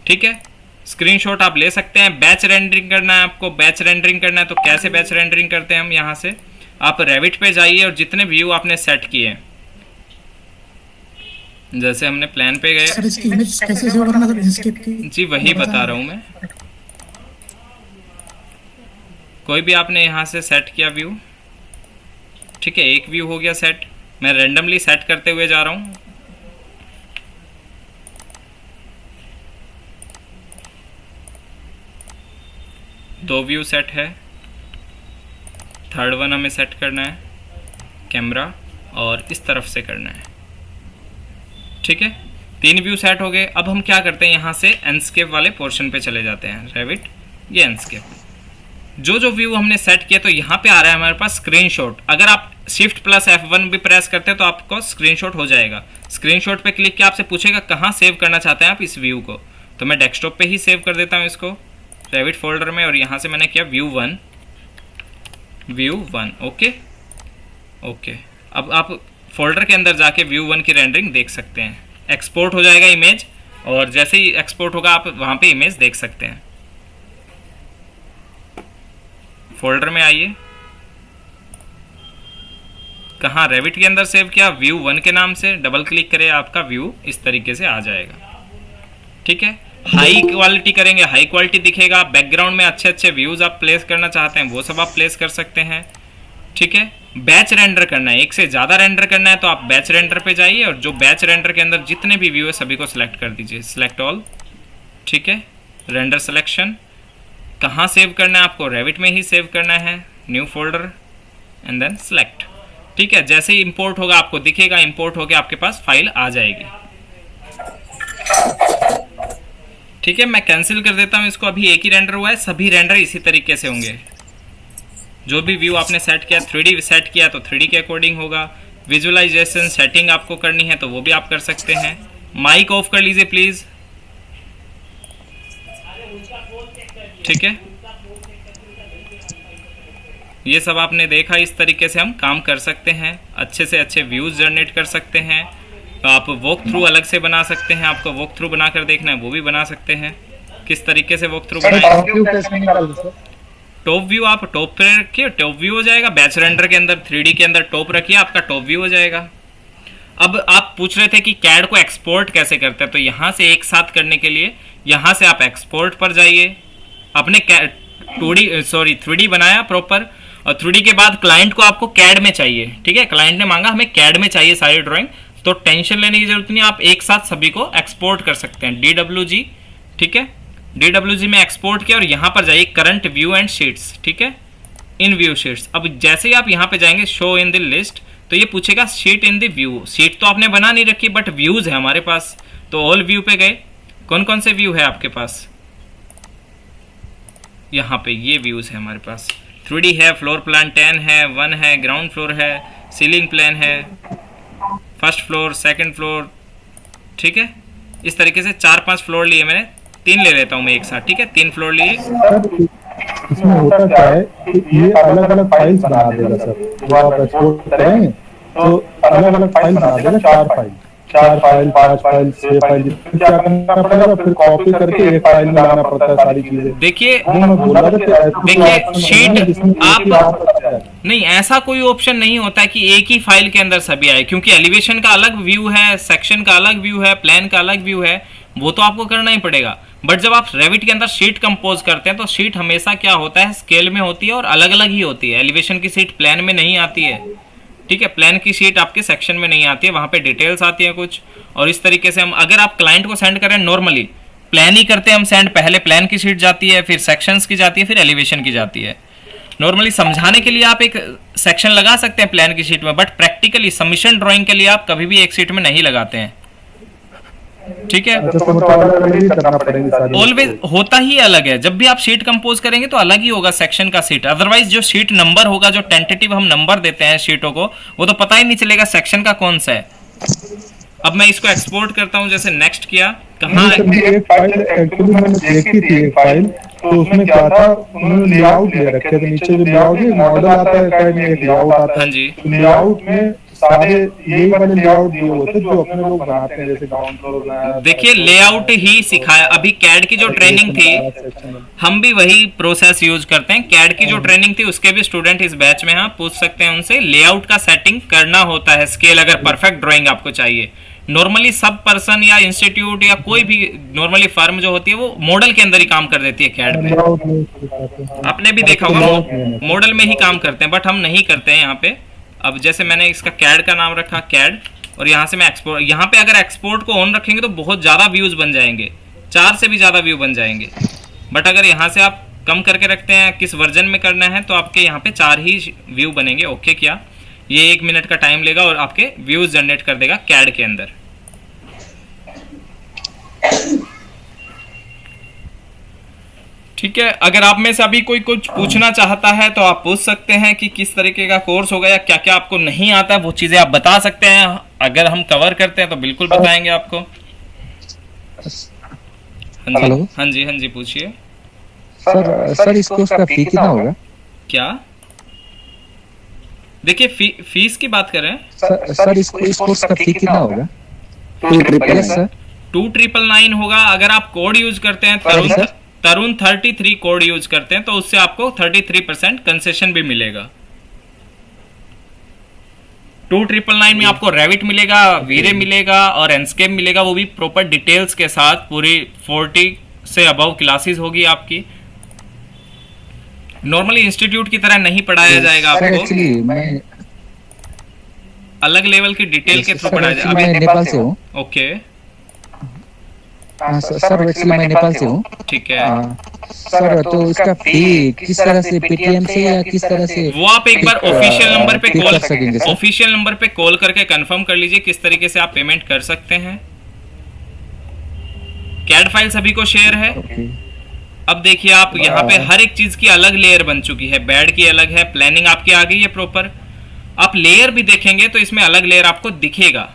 ठीक है, स्क्रीनशॉट आप ले सकते हैं। बैच रेंडरिंग करना है आपको, बैच रेंडरिंग करना है तो कैसे बैच रेंडरिंग करते हैं हम, यहाँ से आप रेविट पे जाइए और जितने व्यू आपने सेट किए हैं, जैसे हमने प्लान पे गए। सर इसकी इमेज कैसे शो करना सर इंस्केप की? जी वही बता रहा हूँ मैं। कोई भी आपने यहाँ से सेट किया व्यू, ठीक है, एक व्यू हो गया सेट। मैं रैंडमली सेट करते हुए जा रहा हूँ। दो व्यू सेट है, थर्ड वन हमें सेट करना है कैमरा और इस तरफ से करना है। ठीक है, 3 व्यू सेट हो गए। अब हम क्या करते हैं, यहाँ से एंडस्केप वाले पोर्शन पे चले जाते हैं। रेविट, ये एंडस्केप, जो जो व्यू हमने सेट किया तो यहाँ पे आ रहा है हमारे पास स्क्रीनशॉट। अगर आप शिफ्ट प्लस F1 भी प्रेस करते हैं तो आपको स्क्रीनशॉट हो जाएगा। स्क्रीनशॉट पे क्लिक किया, आपसे पूछेगा कहाँ सेव करना चाहते हैं आप इस व्यू को, तो मैं डेस्कटॉप पे ही सेव कर देता हूँ इसको रेविट फोल्डर में, और यहाँ से मैंने किया व्यू वन। ओके, अब आप फोल्डर के अंदर जाके व्यू 1 की रेंडरिंग देख सकते हैं। एक्सपोर्ट हो जाएगा इमेज, और जैसे ही एक्सपोर्ट होगा आप वहाँ पे इमेज देख सकते हैं। फोल्डर में आइए, कहाँ, रेविट के अंदर सेव किया व्यू 1 के नाम से, डबल क्लिक करें, आपका व्यू इस तरीके से आ जाएगा। ठीक है, हाई क्वालिटी करेंगे, हाई क्वालिटी दिखेगा। बैकग्राउंड में अच्छे अच्छे व्यूज आप प्लेस करना चाहते हैं वो सब आप प्लेस कर सकते हैं। ठीक है, बैच रेंडर करना है, एक से ज़्यादा रेंडर करना है तो आप बैच रेंडर पे जाइए, और जो बैच रेंडर के अंदर जितने भी व्यू है सभी को सिलेक्ट कर दीजिए, सिलेक्ट ऑल। ठीक है, रेंडर सिलेक्शन। कहाँ सेव करना है आपको, रेविट में ही सेव करना है, new folder and then select. ठीक है, जैसे ही इंपोर्ट होगा आपको दिखेगा, इंपोर्ट होकर आपके पास फाइल आ जाएगी। ठीक है, मैं कैंसिल कर देता हूँ इसको। अभी एक ही रेंडर हुआ है, सभी रेंडर इसी तरीके से होंगे। जो भी व्यू आपने सेट किया, 3D सेट किया तो 3D के अकॉर्डिंग होगा। विजुअलाइजेशन सेटिंग आपको करनी है तो वो भी आप कर सकते हैं। माइक ऑफ कर लीजिए प्लीज। ठीक है, ये सब आपने देखा, इस तरीके से हम काम कर सकते हैं। अच्छे से अच्छे व्यूज जनरेट कर सकते हैं। आप वॉक थ्रू अलग से बना सकते हैं, आपको वॉक थ्रू बनाकर देखना है वो भी बना सकते हैं। किस तरीके से वॉक थ्रू बनाएंगे, टॉप व्यू आप टॉप पे रखिए, टॉप व्यू हो जाएगा। बैच रेंडर के अंदर 3D के अंदर टॉप रखिए, आपका टॉप व्यू हो जाएगा। अब आप पूछ रहे थे कि कैड को एक्सपोर्ट कैसे करते हैं, तो यहाँ से एक साथ करने के लिए यहाँ से आप एक्सपोर्ट पर जाइए। आपने 3D बनाया प्रॉपर, और 3D के बाद क्लाइंट को आपको कैड में चाहिए। ठीक है, क्लाइंट ने मांगा हमें कैड में चाहिए सारी ड्राइंग, तो टेंशन लेने की जरूरत नहीं, आप एक साथ सभी को एक्सपोर्ट कर सकते हैं। DWG, ठीक है, DWG में एक्सपोर्ट किया और यहाँ पर जाइए करंट व्यू एंड शीट्स। ठीक है, इन व्यू शीट्स। अब जैसे ही आप यहाँ पे जाएंगे शो इन द लिस्ट, तो ये पूछेगा sheet in the view. Sheet तो आपने बना नहीं रखी, बट व्यूज है हमारे पास, तो ऑल व्यू पे गए। कौन कौन से व्यू है आपके पास, यहाँ पे ये व्यूज है हमारे पास। 3D है, फ्लोर प्लान 10 है, 1 है, ग्राउंड फ्लोर है, सीलिंग प्लान है, फर्स्ट फ्लोर, सेकंड फ्लोर। ठीक है, इस तरीके से 4-5 फ्लोर लिए मैंने, 3 ले लेता हूँ मैं एक साथ। ठीक है, 3 फ्लोर लिए। इसमें होता क्या है कि ये अलग अलग फाइल्स बना देगा सर, जो आप एक्सपोर्ट करेंगे तो अलग अलग फाइल बना देगा, 4 फाइल। 4 फाइल 5 फाइल 6 फाइल, फिर क्या करना पड़ेगा, फिर कॉपी करके एक फाइल में लाना पड़ता है सारी चीजें। देखिए वो मैं बोल रहा था कि ऐसा कोई देखिए option शीट है जिसमें एक ही आप बात है। नहीं, ऐसा कोई ऑप्शन नहीं होता है कि एक ही फाइल के अंदर सभी आए, क्योंकि एलिवेशन का अलग व्यू है, सेक्शन का अलग व्यू है, प्लान का अलग व्यू है, वो तो आपको करना ही पड़ेगा। बट जब आप रेविट के अंदर शीट कंपोज करते हैं तो शीट हमेशा क्या होता है, स्केल में होती है और अलग अलग ही होती है। एलिवेशन की शीट प्लान में नहीं आती है, ठीक है, प्लान की शीट आपके सेक्शन में नहीं आती है, वहां पे डिटेल्स आती है कुछ। और इस तरीके से हम अगर आप क्लाइंट को सेंड करें, नॉर्मली प्लान ही करते हैं हम सेंड, पहले प्लान की शीट जाती है, फिर सेक्शंस की जाती है, फिर एलिवेशन की जाती है। नॉर्मली समझाने के लिए आप एक सेक्शन लगा सकते हैं प्लान की शीट में, बट प्रैक्टिकली सबमिशन ड्राइंग के लिए आप कभी भी एक शीट में नहीं लगाते हैं, ठीक है। अच्छा, तो मतलब अलग-अलग ही करना पड़ेगी सारी। ऑलवेज होता ही अलग है, जब भी आप शीट कंपोज करेंगे तो अलग ही होगा सेक्शन का शीट। अदरवाइज जो शीट नंबर होगा, जो टेंटेटिव हम नंबर देते हैं शीटों को, वो तो पता ही नहीं चलेगा सेक्शन का कौन सा है। अब मैं इसको एक्सपोर्ट करता हूं, जैसे नेक्स्ट किया, कहाँ एक फाइल एक्चुअली मैंने देखी थी, एक फाइल, तो उसमें क्या था, उन्होंने लेआउट ले रखे थे, नीचे जो लेआउट है मॉडल आता है, साइड में एक लेआउट आता है। हाँ जी, लेआउट में सारे यही वाले लेआउट दिए होते हैं जो अपने लोग बनाते हैं, जैसे ग्राउंड फ्लोर बनाया। देखिए लेआउट ही सिखाया। अभी कैड की जो ट्रेनिंग थी, हम भी वही प्रोसेस यूज करते हैं। कैड की जो ट्रेनिंग थी उसके भी स्टूडेंट इस बैच में, हाँ, पूछ सकते हैं उनसे। लेआउट का सेटिंग करना होता है, स्केल अगर परफेक्ट ड्राइंग आपको चाहिए। नॉर्मली सब पर्सन या इंस्टीट्यूट या कोई भी नॉर्मली फर्म जो होती है वो मॉडल के अंदर ही काम कर देती है कैड में। आपने भी देखा होगा मॉडल में ही काम करते हैं, बट हम नहीं करते हैं यहाँ पे। अब जैसे मैंने इसका कैड का नाम रखा कैड, और यहाँ से मैं एक्सपोर्ट, यहाँ पे अगर एक्सपोर्ट को ऑन रखेंगे तो बहुत ज़्यादा व्यूज बन जाएंगे, 4 से भी ज़्यादा व्यू बन जाएंगे। बट अगर यहाँ से आप कम करके रखते हैं, किस वर्जन में करना है, तो आपके यहाँ पे 4 ही व्यू बनेंगे। ओके किया, ये 1 मिनट का टाइम लेगा और आपके व्यूज जनरेट कर देगा कैड के अंदर। ठीक है, अगर आप में से अभी कोई कुछ पूछना चाहता है तो आप पूछ सकते हैं कि किस तरीके का कोर्स होगा या क्या क्या आपको नहीं आता है, वो चीजें आप बता सकते हैं। अगर हम कवर करते हैं तो बिल्कुल बताएंगे आपको। हेलो। हाँ जी, हाँ जी, पूछिए। सर इस कोर्स का फी कितना होगा? क्या? देखिए फीस की बात करें सर इस कोर्स का फी कितना होगा? 2,999 होगा। अगर आप कोड यूज करते हैं तरुण 33 कोड यूज करते हैं तो उससे आपको 33% कंसेशन भी मिलेगा। 2,999 में आपको रेविट मिलेगा, वीरे मिलेगा और एनस्केप मिलेगा, वो भी प्रॉपर डिटेल्स के साथ। पूरी 40 से अबव क्लासेस होगी आपकी। नॉर्मली इंस्टीट्यूट की तरह नहीं पढ़ाया जाएगा आपको, अलग लेवल की डिटेल के थ्रू पढ़ाया जाएगा। मैं नेपाल से हूँ। ओके, सर एक्चुअली मैं नेपाल से हूँ। ठीक है सर, तो इसका फी किस तरह से, पेटीएम से या किस तरह से? वो आप एक बार ऑफिशियल नंबर पे कर सकेंगे सर? ऑफिशियल नंबर पे कॉल करके कंफर्म कर लीजिए किस तरीके से आप पेमेंट कर सकते हैं। कैड फाइल सभी को शेयर है। अब देखिए आप यहाँ पे हर एक चीज की अलग लेयर बन चुकी है। बेड की अलग है, प्लानिंग आपकी आ गई है प्रॉपर। आप लेयर भी देखेंगे तो इसमें अलग लेयर आपको दिखेगा,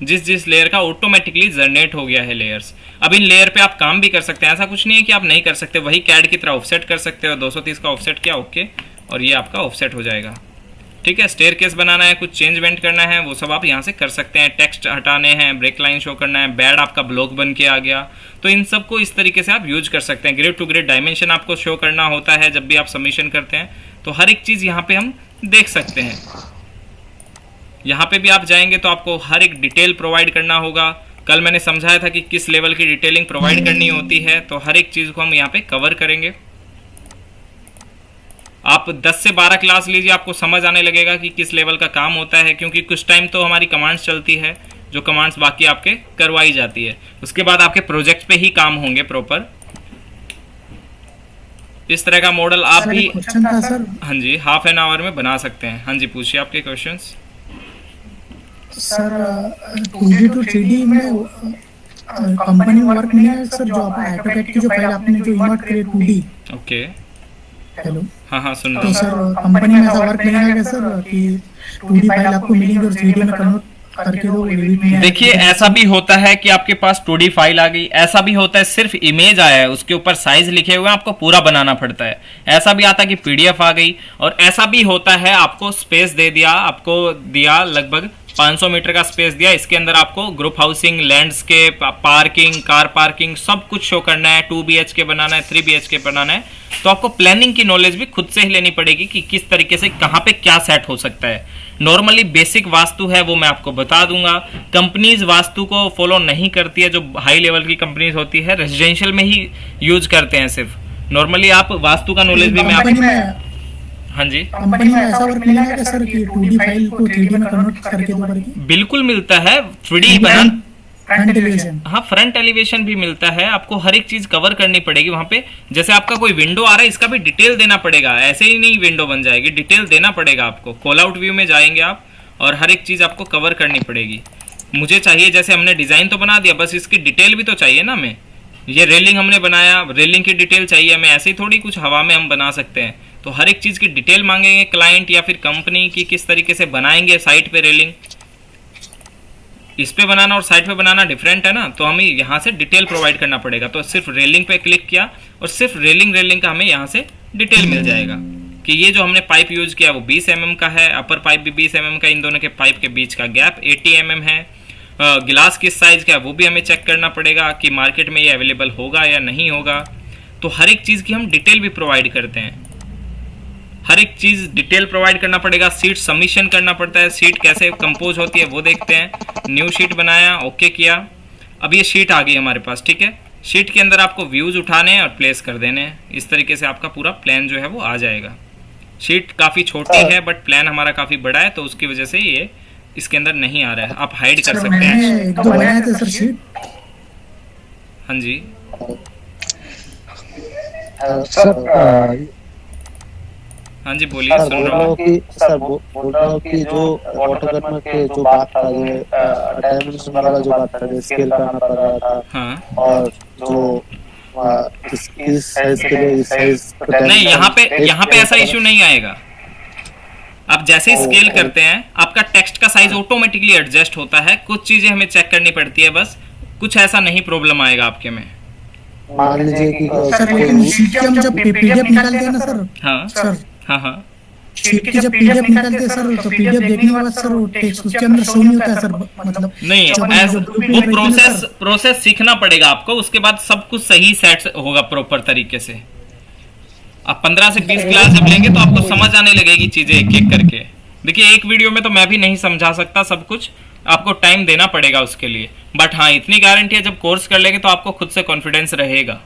जिस लेयर का ऑटोमेटिकली जनरेट हो गया है लेयर्स। अब इन लेयर पे आप काम भी कर सकते हैं, ऐसा कुछ नहीं है कि आप नहीं कर सकते। वही कैड की तरह ऑफसेट कर सकते हो। 230 का ऑफसेट किया, ओके, और ये आपका ऑफसेट हो जाएगा। ठीक है, स्टेयरकेस बनाना है, कुछ चेंज वेंट करना है, वो सब आप यहाँ से कर सकते हैं। टेक्स्ट हटाने हैं, ब्रेक लाइन शो करना है, बेड आपका ब्लॉक बन के आ गया, तो इन सब को इस तरीके से आप यूज कर सकते हैं। ग्रिड टू ग्रिड डायमेंशन आपको शो करना होता है जब भी आप सबमिशन करते हैं, तो हर एक चीज़ यहाँ पे हम देख सकते हैं। यहाँ पे भी आप जाएंगे तो आपको हर एक डिटेल प्रोवाइड करना होगा। कल मैंने समझाया था कि किस लेवल की डिटेलिंग प्रोवाइड करनी होती है, तो हर एक चीज़ को हम यहाँ पे कवर करेंगे। आप 10 से 12 क्लास लीजिए, आपको समझ आने लगेगा कि किस लेवल का काम होता है, क्योंकि कुछ टाइम तो हमारी कमांड्स चलती है, जो कमांड्स बाकी आपके करवाई जाती है। उसके बाद आपके प्रोजेक्ट पे ही काम होंगे प्रॉपर। इस तरह का मॉडल आप भी हाँ जी हाफ एन आवर में बना सकते हैं। हाँ जी, पूछिए आपके questions. Sir 2D to 3D में कंपनी वर्क नहीं है सर, जो आप ऑटोकैड की जो फाइल आपने जो इन्वर्ट करे 2D। Okay, hello. हाँ सुन रहा तो हूँ। सर कंपनी में ऐसा वर्क नहीं है सर कि 2D फाइल आपको मिलेंगे और 3D में कन्वर्ट करके दो। देखिए ऐसा भी होता है कि आपके पास 2D फाइल आ गई, ऐसा भी होता है सिर्फ इमेज आया है, उसके ऊपर साइज लिखे हुए हैं, आपको पूरा बनाना पड़ता है। ऐसा भी आता है कि PDF आ गई, और ऐसा भी होता है आपको स्पेस दे दिया, आपको दिया लगभग 500 मीटर का स्पेस दिया, इसके अंदर आपको group housing, landscape, parking, car parking सब कुछ शो करना है। 2 BHK बनाना है, 3 BHK बनाना है, तो आपको प्लानिंग की नॉलेज भी खुद से ही लेनी पड़ेगी कि किस तरीके से कहाँ पे क्या सेट हो सकता है। नॉर्मली बेसिक वास्तु है वो मैं आपको बता दूंगा। कंपनीज वास्तु को फॉलो नहीं करती है, जो हाई लेवल की कंपनीज होती है रेजिडेंशियल में ही यूज करते हैं सिर्फ। नॉर्मली आप वास्तु का नॉलेज भी मैं आपको, हाँ जी, कंपनी में ऐसा वर्क मिला है सर कि 2D फाइल को 3D में कन्वर्ट करके दो करके? बिल्कुल मिलता है। 3D बना, फ्रंट एलिवेशन, हाँ फ्रंट एलिवेशन भी मिलता है। आपको हर एक चीज कवर करनी पड़ेगी वहां पे। जैसे आपका कोई विंडो आ रहा है, इसका भी डिटेल देना पड़ेगा, ऐसे ही नहीं विंडो बन जाएगी, डिटेल देना पड़ेगा आपको। कॉल आउट व्यू में जाएंगे आप और हर एक चीज आपको कवर करनी पड़ेगी। मुझे चाहिए, जैसे हमने डिजाइन तो बना दिया, बस इसकी डिटेल भी तो चाहिए ना। हमें ये रेलिंग हमने बनाया, रेलिंग की डिटेल चाहिए हमें, ऐसे ही थोड़ी कुछ हवा में हम बना सकते हैं। तो हर एक चीज की डिटेल मांगेंगे क्लाइंट या फिर कंपनी की, किस तरीके से बनाएंगे साइट पे रेलिंग। इस पे बनाना और साइट पे बनाना डिफरेंट है ना, तो हमें यहाँ से डिटेल प्रोवाइड करना पड़ेगा। तो सिर्फ रेलिंग पे क्लिक किया और सिर्फ रेलिंग का हमें यहाँ से डिटेल मिल जाएगा कि ये जो हमने पाइप यूज किया वो 20 mm का है, अपर पाइप भी 20 mm का, इन दोनों के पाइप के बीच का गैप 80 mm है। गिलास किस साइज का है वो भी हमें चेक करना पड़ेगा कि मार्केट में ये अवेलेबल होगा या नहीं होगा। तो हर एक चीज़ की हम डिटेल भी प्रोवाइड करते हैं, हर एक चीज़ डिटेल प्रोवाइड करना पड़ेगा। सीट सबमिशन करना पड़ता है, सीट कैसे कंपोज होती है वो देखते हैं। न्यू शीट बनाया, ओके किया, अब ये शीट आ गई हमारे पास, ठीक है। शीट के अंदर आपको व्यूज़ उठाने हैं और प्लेस कर देने हैं। इस तरीके से आपका पूरा प्लान जो है वो आ जाएगा। शीट काफ़ी छोटी है बट प्लान हमारा काफ़ी बड़ा है, तो उसकी वजह से ये इसके अंदर नहीं आ रहा है, आप हाइड कर सकते हैं। तो बनाया था सर शीट? हाँ जी सर, हाँ जी बोलिए, सुन रहा हूँ। बोल रहा हूँ कि जो ऑटोकैड में के जो बात था, जो डायमेंशन वाला जो बात था, स्केल करना पड़ रहा था, हाँ, और जो इस साइज के लिए इस साइज नहीं, यहाँ पे ऐसा इश्यू नहीं आएगा। आप जैसे ही स्केल करते हैं आपका टेक्स्ट का साइज ऑटोमेटिकली एडजस्ट होता है। कुछ चीजें हमें चेक करनी पड़ती है बस, कुछ ऐसा नहीं प्रॉब्लम आएगा आपके में। मान लीजिए कि सर लेकिन शीट के हम जब पीडीएफ निकालते हैं ना सर, हाँ सर हाँ शीट की जब पीडीएफ निकालते हैं सर, तो पीडीएफ देखने के बाद सर वो टेक्स्ट उसके अंदर शो नहीं होता है सर, मतलब नहीं, वो प्रोसेस सीखना पड़ेगा आपको। उसके बाद सब कुछ सही सेट होगा प्रॉपर तरीके से। आप 15 से 20 क्लास जब लेंगे तो आपको समझ आने लगेगी चीजें एक एक करके। देखिए एक वीडियो में तो मैं भी नहीं समझा सकता सब कुछ, आपको टाइम देना पड़ेगा उसके लिए। बट हाँ, इतनी गारंटी है जब कोर्स कर लेंगे तो आपको खुद से कॉन्फिडेंस रहेगा।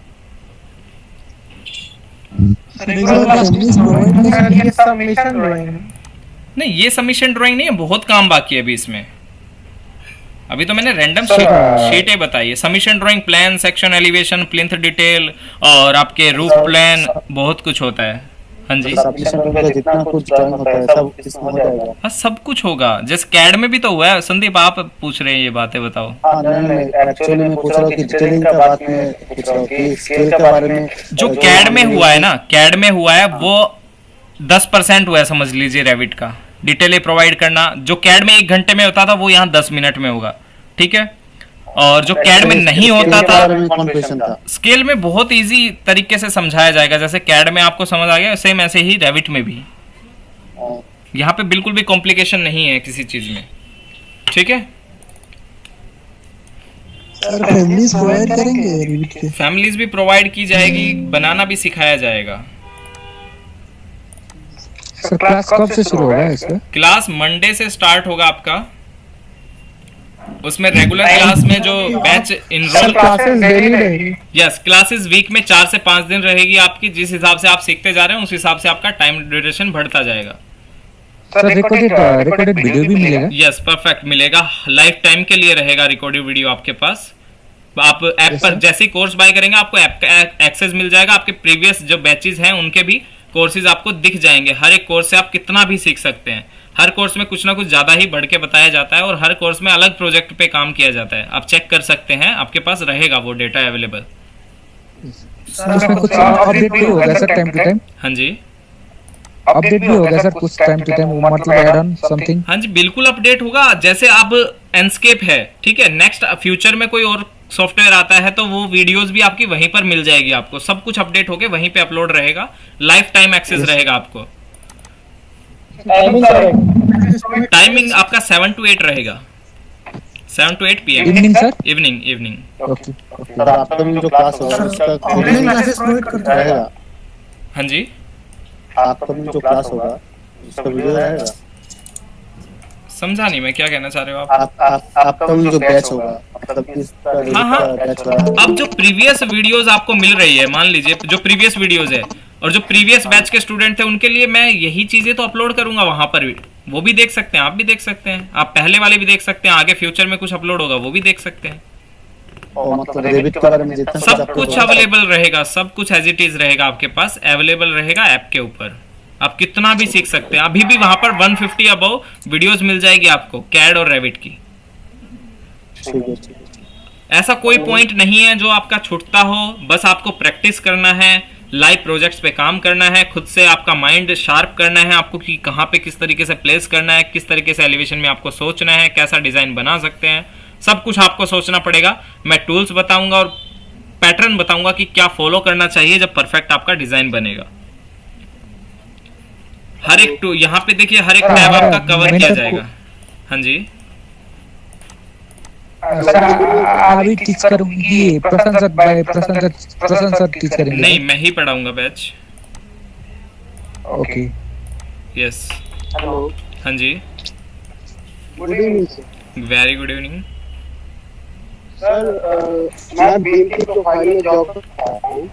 नहीं, ये सबमिशन ड्राइंग नहीं है, बहुत काम बाकी है अभी इसमें। अभी तो मैंने रैंडम शीटें बताई है। Submission drawing, plan, section elevation, plinth detail और आपके रूफ प्लान, बहुत कुछ होता है। हाँ जी, जितना कुछ ड्राइंग होता है सब इसमें हो जाएगा। हाँ सब कुछ होगा, जैसे कैड में भी तो हुआ है। संदीप आप पूछ रहे हैं ये बातें, बताओ। नहीं, एक्चुअली मैं पूछ रहा हूँ कि डिटेलिंग का बात में पूछ रहा हूँ कि स्केल के बारे में। जो कैड में हुआ है ना, कैड में हुआ है वो 10% हुआ है समझ लीजिए रेविट का। डिटेल प्रोवाइड करना जो कैड में 1 घंटे में होता था वो यहाँ 10 मिनट में होगा, ठीक है। और जो कैड में नहीं होता था, स्केल में बहुत इजी तरीके से समझाया जाएगा। जैसे कैड में आपको समझ आ गया, सेम ऐसे ही रेविट में भी। यहाँ पे बिल्कुल भी कॉम्प्लिकेशन नहीं है किसी चीज में, ठीक है। सर फैमिलीज प्रोवाइड करेंगे रेविट के? फैमिलीज भी प्रोवाइड की जाएगी, बनाना भी सिखाया जाएगा। सर क्लास कब से शुरू होगा इसका? क्लास मंडे से स्टार्ट होगा आपका। उसमें रेगुलर क्लास में जो बैच इनरोल, क्लासेस डेली रहेगी? यस, क्लासेस वीक में 4 से 5 दिन रहेगी आपकी। जिस हिसाब से आप सीखते जा रहे हैं उस हिसाब से आपका टाइम ड्यूरेशन बढ़ता जाएगा। सर रिकॉर्डेड वीडियो भी मिलेगा? यस, परफेक्ट मिलेगा, लाइफ टाइम के लिए रहेगा रिकॉर्डेड वीडियो आपके पास। आप ऐप पर जैसे ही कोर्स बाय करेंगे आपको ऐप का एक्सेस मिल जाएगा। आपके प्रीवियस जो बैचेज हैं उनके भी कोर्सेज आपको दिख जाएंगे। हर एक कोर्स से आप कितना भी सीख सकते हैं। हर कोर्स में कुछ ना कुछ ज़्यादा ही बढ़ के बताया जाता है और हर कोर्स में अलग प्रोजेक्ट पे काम किया जाता है। आप चेक कर सकते हैं, आपके पास रहेगा वो डेटा अवेलेबल। उसमें कुछ अपडेट भी होगा सर टाइम टू टाइम? हाँ जी, अपडेट भी होगा सर कुछ टाइम टू टाइम, मतलब ऐड ऑन समथिंग? हाँ जी, बिल्कुल अपडेट होगा। जैसे अब एंडस्केप है, ठीक है, नेक्स्ट फ्यूचर में कोई और सॉफ्टवेयर आता है तो वो वीडियोस भी आपकी वहीं पर मिल जाएगी। आपको सब कुछ अपडेट होके वहीं पे अपलोड रहेगा, लाइफ टाइम एक्सेस रहेगा आपको। क्लासेस प्रोवाइड टाइमिंग आपका 7 to 8 रहेगा, 7 to 8 PM evening sir? Evening. Okay sir afternoon जो क्लास होगा उसका ऑनलाइन क्लासेस प्रोवाइड करते हैं। रहेगा? हाँ जी, आफ्टरनून जो क्लास होगा उसका वीडियो रहेगा? समझा नहीं मैं क्या कहना चाह रहे हो आप। आफ्टरनून जो बैच होगा मतलब किस हाँ, हाँ। बैच होगा? अब जो प्रीवियस वीडियोस आपको मिल रही है, मान लीजिए जो प्रीवियस वीडियोस है और जो प्रीवियस बैच के स्टूडेंट थे उनके लिए मैं यही चीजें तो अपलोड करूंगा वहां पर भी, वो भी देख सकते हैं, आप भी देख सकते हैं, आप पहले वाले भी देख सकते हैं, आगे फ्यूचर में कुछ अपलोड होगा वो भी देख सकते हैं। और मतलब रेबिट के बारे में जितना सब कुछ अवेलेबल रहेगा, सब कुछ एज इट इज रहेगा आपके पास, अवेलेबल रहेगा ऐप के ऊपर। आप कितना भी सीख सकते हैं, अभी भी वहां पर 150 अबव वीडियोस मिल जाएगी आपको कैड और रेविट की। ठीक है। ऐसा कोई पॉइंट नहीं है जो आपका छूटता हो, बस आपको प्रैक्टिस करना है, लाइव प्रोजेक्ट्स पे काम करना है, खुद से आपका माइंड शार्प करना है आपको कि कहाँ पे किस तरीके से प्लेस करना है, किस तरीके से एलिवेशन में आपको सोचना है, कैसा डिजाइन बना सकते हैं, सब कुछ आपको सोचना पड़ेगा। मैं टूल्स बताऊंगा और पैटर्न बताऊंगा कि क्या फॉलो करना चाहिए जब परफेक्ट आपका डिजाइन बनेगा। हर एक टू यहाँ पे देखिए, हर एक टैब आपका कवर किया जाएगा। हाँ जी अभी टीच करूंगी, प्रशांत सर टीच करेंगे। नहीं, मैं ही पढ़ाऊंगा बैच। Okay yes. हेलो हाँ जी, good evening sir. Very good evening. Sir मैं बीम की प्रोफाइल में जॉब करता हूं,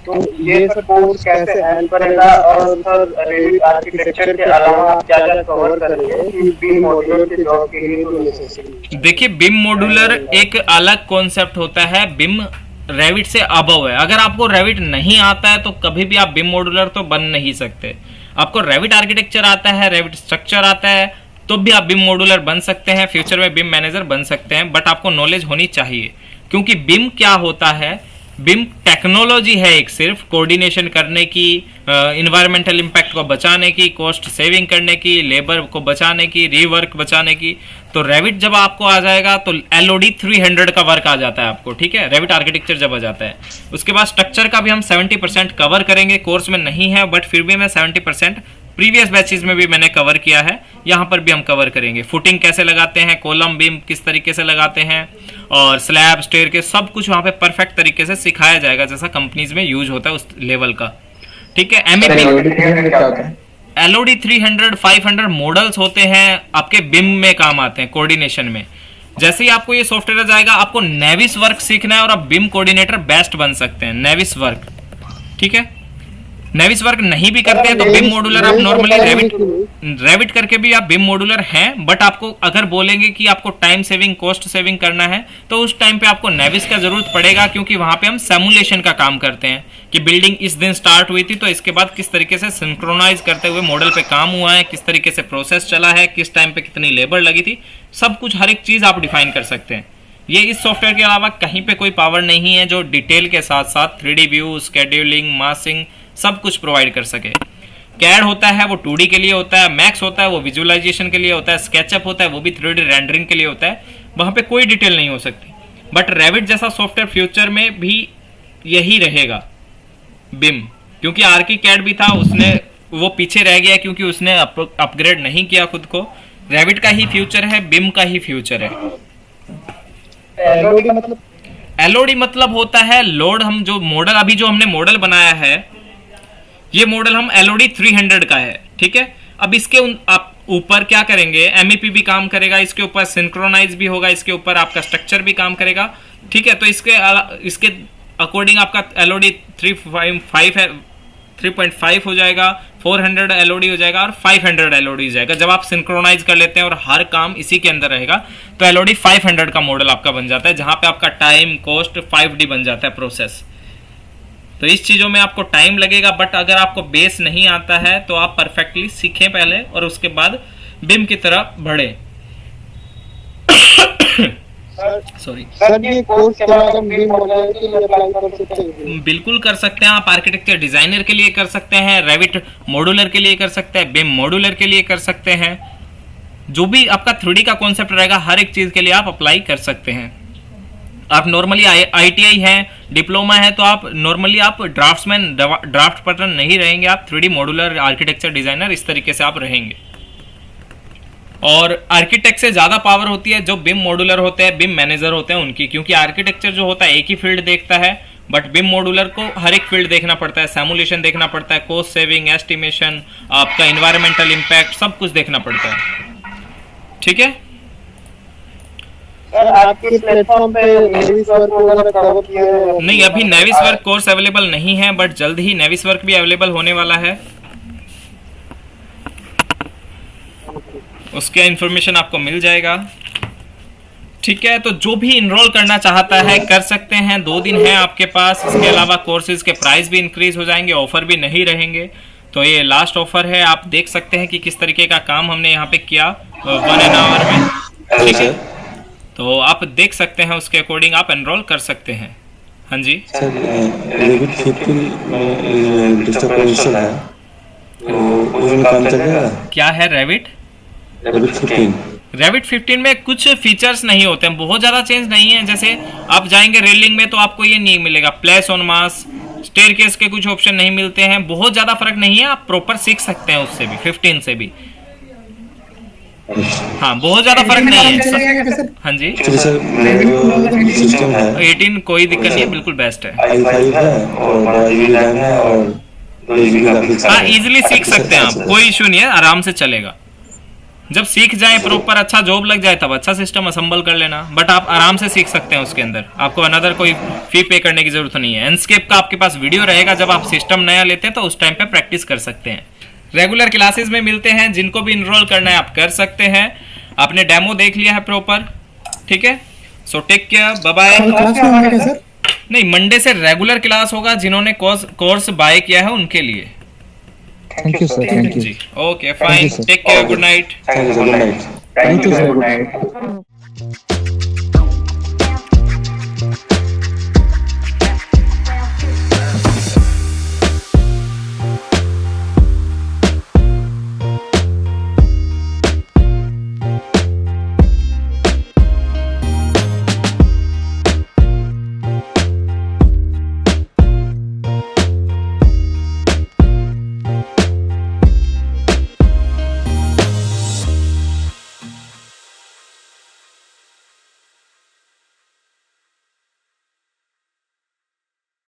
तो ये सर कोर्स कैसे हेल्प करेगा और सर रेविट आर्किटेक्चर के अलावा क्या क्या कवर करेंगे कि बीम मॉड्यूलर की जॉब के लिए तो नेसेसरी? देखिए, बिम मॉड्यूलर एक अलग कॉन्सेप्ट होता है, बिम रेविट से अबव है। अगर आपको रेविट नहीं आता है तो कभी भी आप बिम मॉड्यूलर तो बन नहीं सकते। आपको रेविट आर्किटेक्चर आता है, रेविट स्ट्रक्चर आता है, तो भी आप बिम मॉड्यूलर बन सकते हैं, फ्यूचर में बिम मैनेजर बन सकते हैं, बट आपको नॉलेज होनी चाहिए। क्योंकि बिम क्या होता है, बिम टेक्नोलॉजी है एक, सिर्फ कोऑर्डिनेशन करने की, इन्वायरमेंटल इम्पैक्ट को बचाने की, कॉस्ट सेविंग करने की, लेबर को बचाने की, रीवर्क बचाने की। तो रेविट जब आपको आ जाएगा तो LOD 300 का वर्क आ जाता है आपको, ठीक है, रेविट आर्किटेक्चर जब आ जाता है। उसके बाद स्ट्रक्चर का भी हम 70% कवर करेंगे, कोर्स में नहीं है बट फिर भी मैं 70% प्रीवियस बैचेस में भी मैंने कवर किया है, यहाँ पर भी हम कवर करेंगे। फुटिंग कैसे लगाते हैं, कॉलम बीम किस तरीके से लगाते हैं, और स्लैब स्टेयर के सब कुछ वहाँ पे परफेक्ट तरीके से सिखाया जाएगा, जैसा कंपनीज में यूज होता है उस लेवल का, ठीक है। LOD 300 500 मॉडल्स होते हैं, आपके बिम में काम आते हैं कोऑर्डिनेशन में। जैसे ही आपको ये सॉफ्टवेयर जाएगा, आपको नेविस वर्क सीखना है और आप बिम कोऑर्डिनेटर बेस्ट बन सकते हैं, नेविस वर्क, ठीक है। नेविस वर्क नहीं भी करते हैं तो बिम मॉड्यूलर आप नॉर्मली रेविट करके भी आप बिम मॉड्यूलर हैं, बट आपको अगर बोलेंगे कि आपको टाइम सेविंग, कॉस्ट सेविंग करना है तो उस टाइम पे आपको नेविस का जरूरत पड़ेगा, क्योंकि वहां पे हम सिमुलेशन का काम करते हैं कि बिल्डिंग इस दिन स्टार्ट हुई थी तो इसके बाद किस तरीके से सिंक्रोनाइज करते हुए मॉडल पे काम हुआ है, किस तरीके से प्रोसेस चला है, किस टाइम पे कितनी लेबर लगी थी, सब कुछ हर एक चीज आप डिफाइन कर सकते हैं। ये इस सॉफ्टवेयर के अलावा कहीं पे कोई पावर नहीं है जो डिटेल के साथ साथ 3D व्यू, स्केड्यूलिंग, मासिंग सब कुछ प्रोवाइड कर सके। कैड होता है वो 2D के लिए होता है, मैक्स होता है वो विजुअलाइजेशन के लिए होता है, स्केचअप होता है वो भी 3D रेंडरिंग के लिए होता है, वहां पे कोई डिटेल नहीं हो सकती। बट रेविट जैसा सॉफ्टवेयर फ्यूचर में भी यही रहेगा बिम, क्योंकि आर्की कैड भी था, उसने वो पीछे रह गया क्योंकि उसने अपग्रेड नहीं किया खुद को। रेविट का ही फ्यूचर है, बिम का ही फ्यूचर है। LOD मतलब होता है लोड, हम जो मॉडल अभी जो हमने मॉडल बनाया है, ये मॉडल हम LOD 300 का है, ठीक है। अब इसके आप ऊपर क्या करेंगे, MEP भी काम करेगा, इसके ऊपर सिंक्रोनाइज भी होगा, इसके ऊपर आपका स्ट्रक्चर भी काम करेगा, ठीक है। तो इसके अकॉर्डिंग आपका LOD 3.5 है, 3.5 हो जाएगा, 400 LOD हो जाएगा और 500 LOD हो जाएगा। जब आप सिंक्रोनाइज कर लेते हैं और हर काम इसी के अंदर रहेगा तो LOD 500 का मॉडल आपका बन जाता है, जहां पे आपका टाइम, कॉस्ट 5D बन जाता है प्रोसेस। तो इस चीजों में आपको टाइम लगेगा, बट अगर आपको बेस नहीं आता है तो आप परफेक्टली सीखें पहले और उसके बाद बिम की तरफ बढ़े। सॉरी सर, ये कोर्स क्या हम बीम मॉड्यूलर के लिए अप्लाई कर सकते हैं? बिल्कुल कर सकते हैं आप, आर्किटेक्चर डिजाइनर के लिए कर सकते हैं, रेविट मॉड्यूलर के लिए कर सकते हैं, बिम मॉड्यूलर के लिए कर सकते हैं, जो भी आपका 3D का कॉन्सेप्ट रहेगा हर एक चीज के लिए आप अप्लाई कर सकते हैं। आप नॉर्मली ITI है, डिप्लोमा है, तो आप नॉर्मली आप ड्राफ्ट्समैन, ड्राफ्ट पैटर्न नहीं रहेंगे, आप 3D मॉड्यूलर आर्किटेक्चर डिजाइनर इस तरीके से आप रहेंगे। और आर्किटेक्ट से ज़्यादा पावर होती है जो बिम मॉड्यूलर होते हैं, बिम मैनेजर होते हैं उनकी, क्योंकि आर्किटेक्चर जो होता है एक ही फील्ड देखता है, बट बिम मॉड्यूलर को हर एक फील्ड देखना पड़ता है, सैमुलेशन देखना पड़ता है, कॉस्ट सेविंग, एस्टिमेशन, आपका इन्वायरमेंटल इम्पैक्ट, सब कुछ देखना पड़ता है। ठीक है सर आपके प्लेटफॉर्म पे नेविस वर्क वगैरह कवर किया है? नहीं, अभी नेविस वर्क कोर्स अवेलेबल नहीं है, बट जल्द ही नेविस वर्क भी अवेलेबल होने वाला है, उसका इंफॉर्मेशन आपको मिल जाएगा। ठीक है, तो जो भी इनरोल करना चाहता है कर सकते हैं, 2 दिन है आपके पास। इसके अलावा कोर्सेज के प्राइस भी इंक्रीज हो जाएंगे, ऑफर भी नहीं रहेंगे। तो ये लास्ट ऑफर है, आप देख सकते हैं कि किस तरीके का काम हमने यहाँ पे किया 1 आवर में। ठीक है, तो आप देख सकते हैं, उसके अकॉर्डिंग आप एनरोल कर सकते हैं। हाँ जी सर, रेविट 15 में डिस्टर्ब पोजीशन है, तो उसमें काम चलेगा? क्या है रेविट? रेविट 15 रेविट 15 में कुछ फीचर्स नहीं होते हैं, बहुत ज़्यादा चेंज नहीं है। जैसे आप जाएंगे रेलिंग में तो आपको ये नहीं मिलेगा, प्लेस ऑन मास, स्टेयरकेस के कुछ ऑप्शन नहीं मिलते हैं, बहुत ज़्यादा फर्क नहीं है। आप प्रॉपर सीख सकते हैं उससे भी, 15 से भी। हाँ, बहुत ज़्यादा फर्क नहीं है। हाँ जी, सिस्टम है 18 कोई दिक्कत नहीं है, बिल्कुल बेस्ट है। i5 है और 12 GB रैम है और 2 GB ग्राफिक्स। हाँ, इजीली सीख सकते हैं आप, कोई इशू नहीं है, आराम से चलेगा। जब सीख जाए प्रॉपर, अच्छा जॉब लग जाए, तब अच्छा सिस्टम असेंबल कर लेना, बट आप आराम से सीख सकते हैं उसके अंदर, आपको अनदर कोई फी पे करने की जरूरत नहीं है। एनस्केप का आपके पास वीडियो रहेगा, जब आप सिस्टम नया लेते हैं तो उस टाइम पे प्रैक्टिस कर सकते हैं। रेगुलर क्लासेस में मिलते हैं, जिनको भी इनरोल करना है आप कर सकते हैं। आपने डेमो देख लिया है प्रॉपर, ठीक है? So take care, bye bye. नहीं, मंडे से रेगुलर क्लास होगा, जिन्होंने कोर्स बाय किया है उनके लिए। Thank you sir, thank you जी, okay fine, take care, good night. Good night. Thank you sir, good night.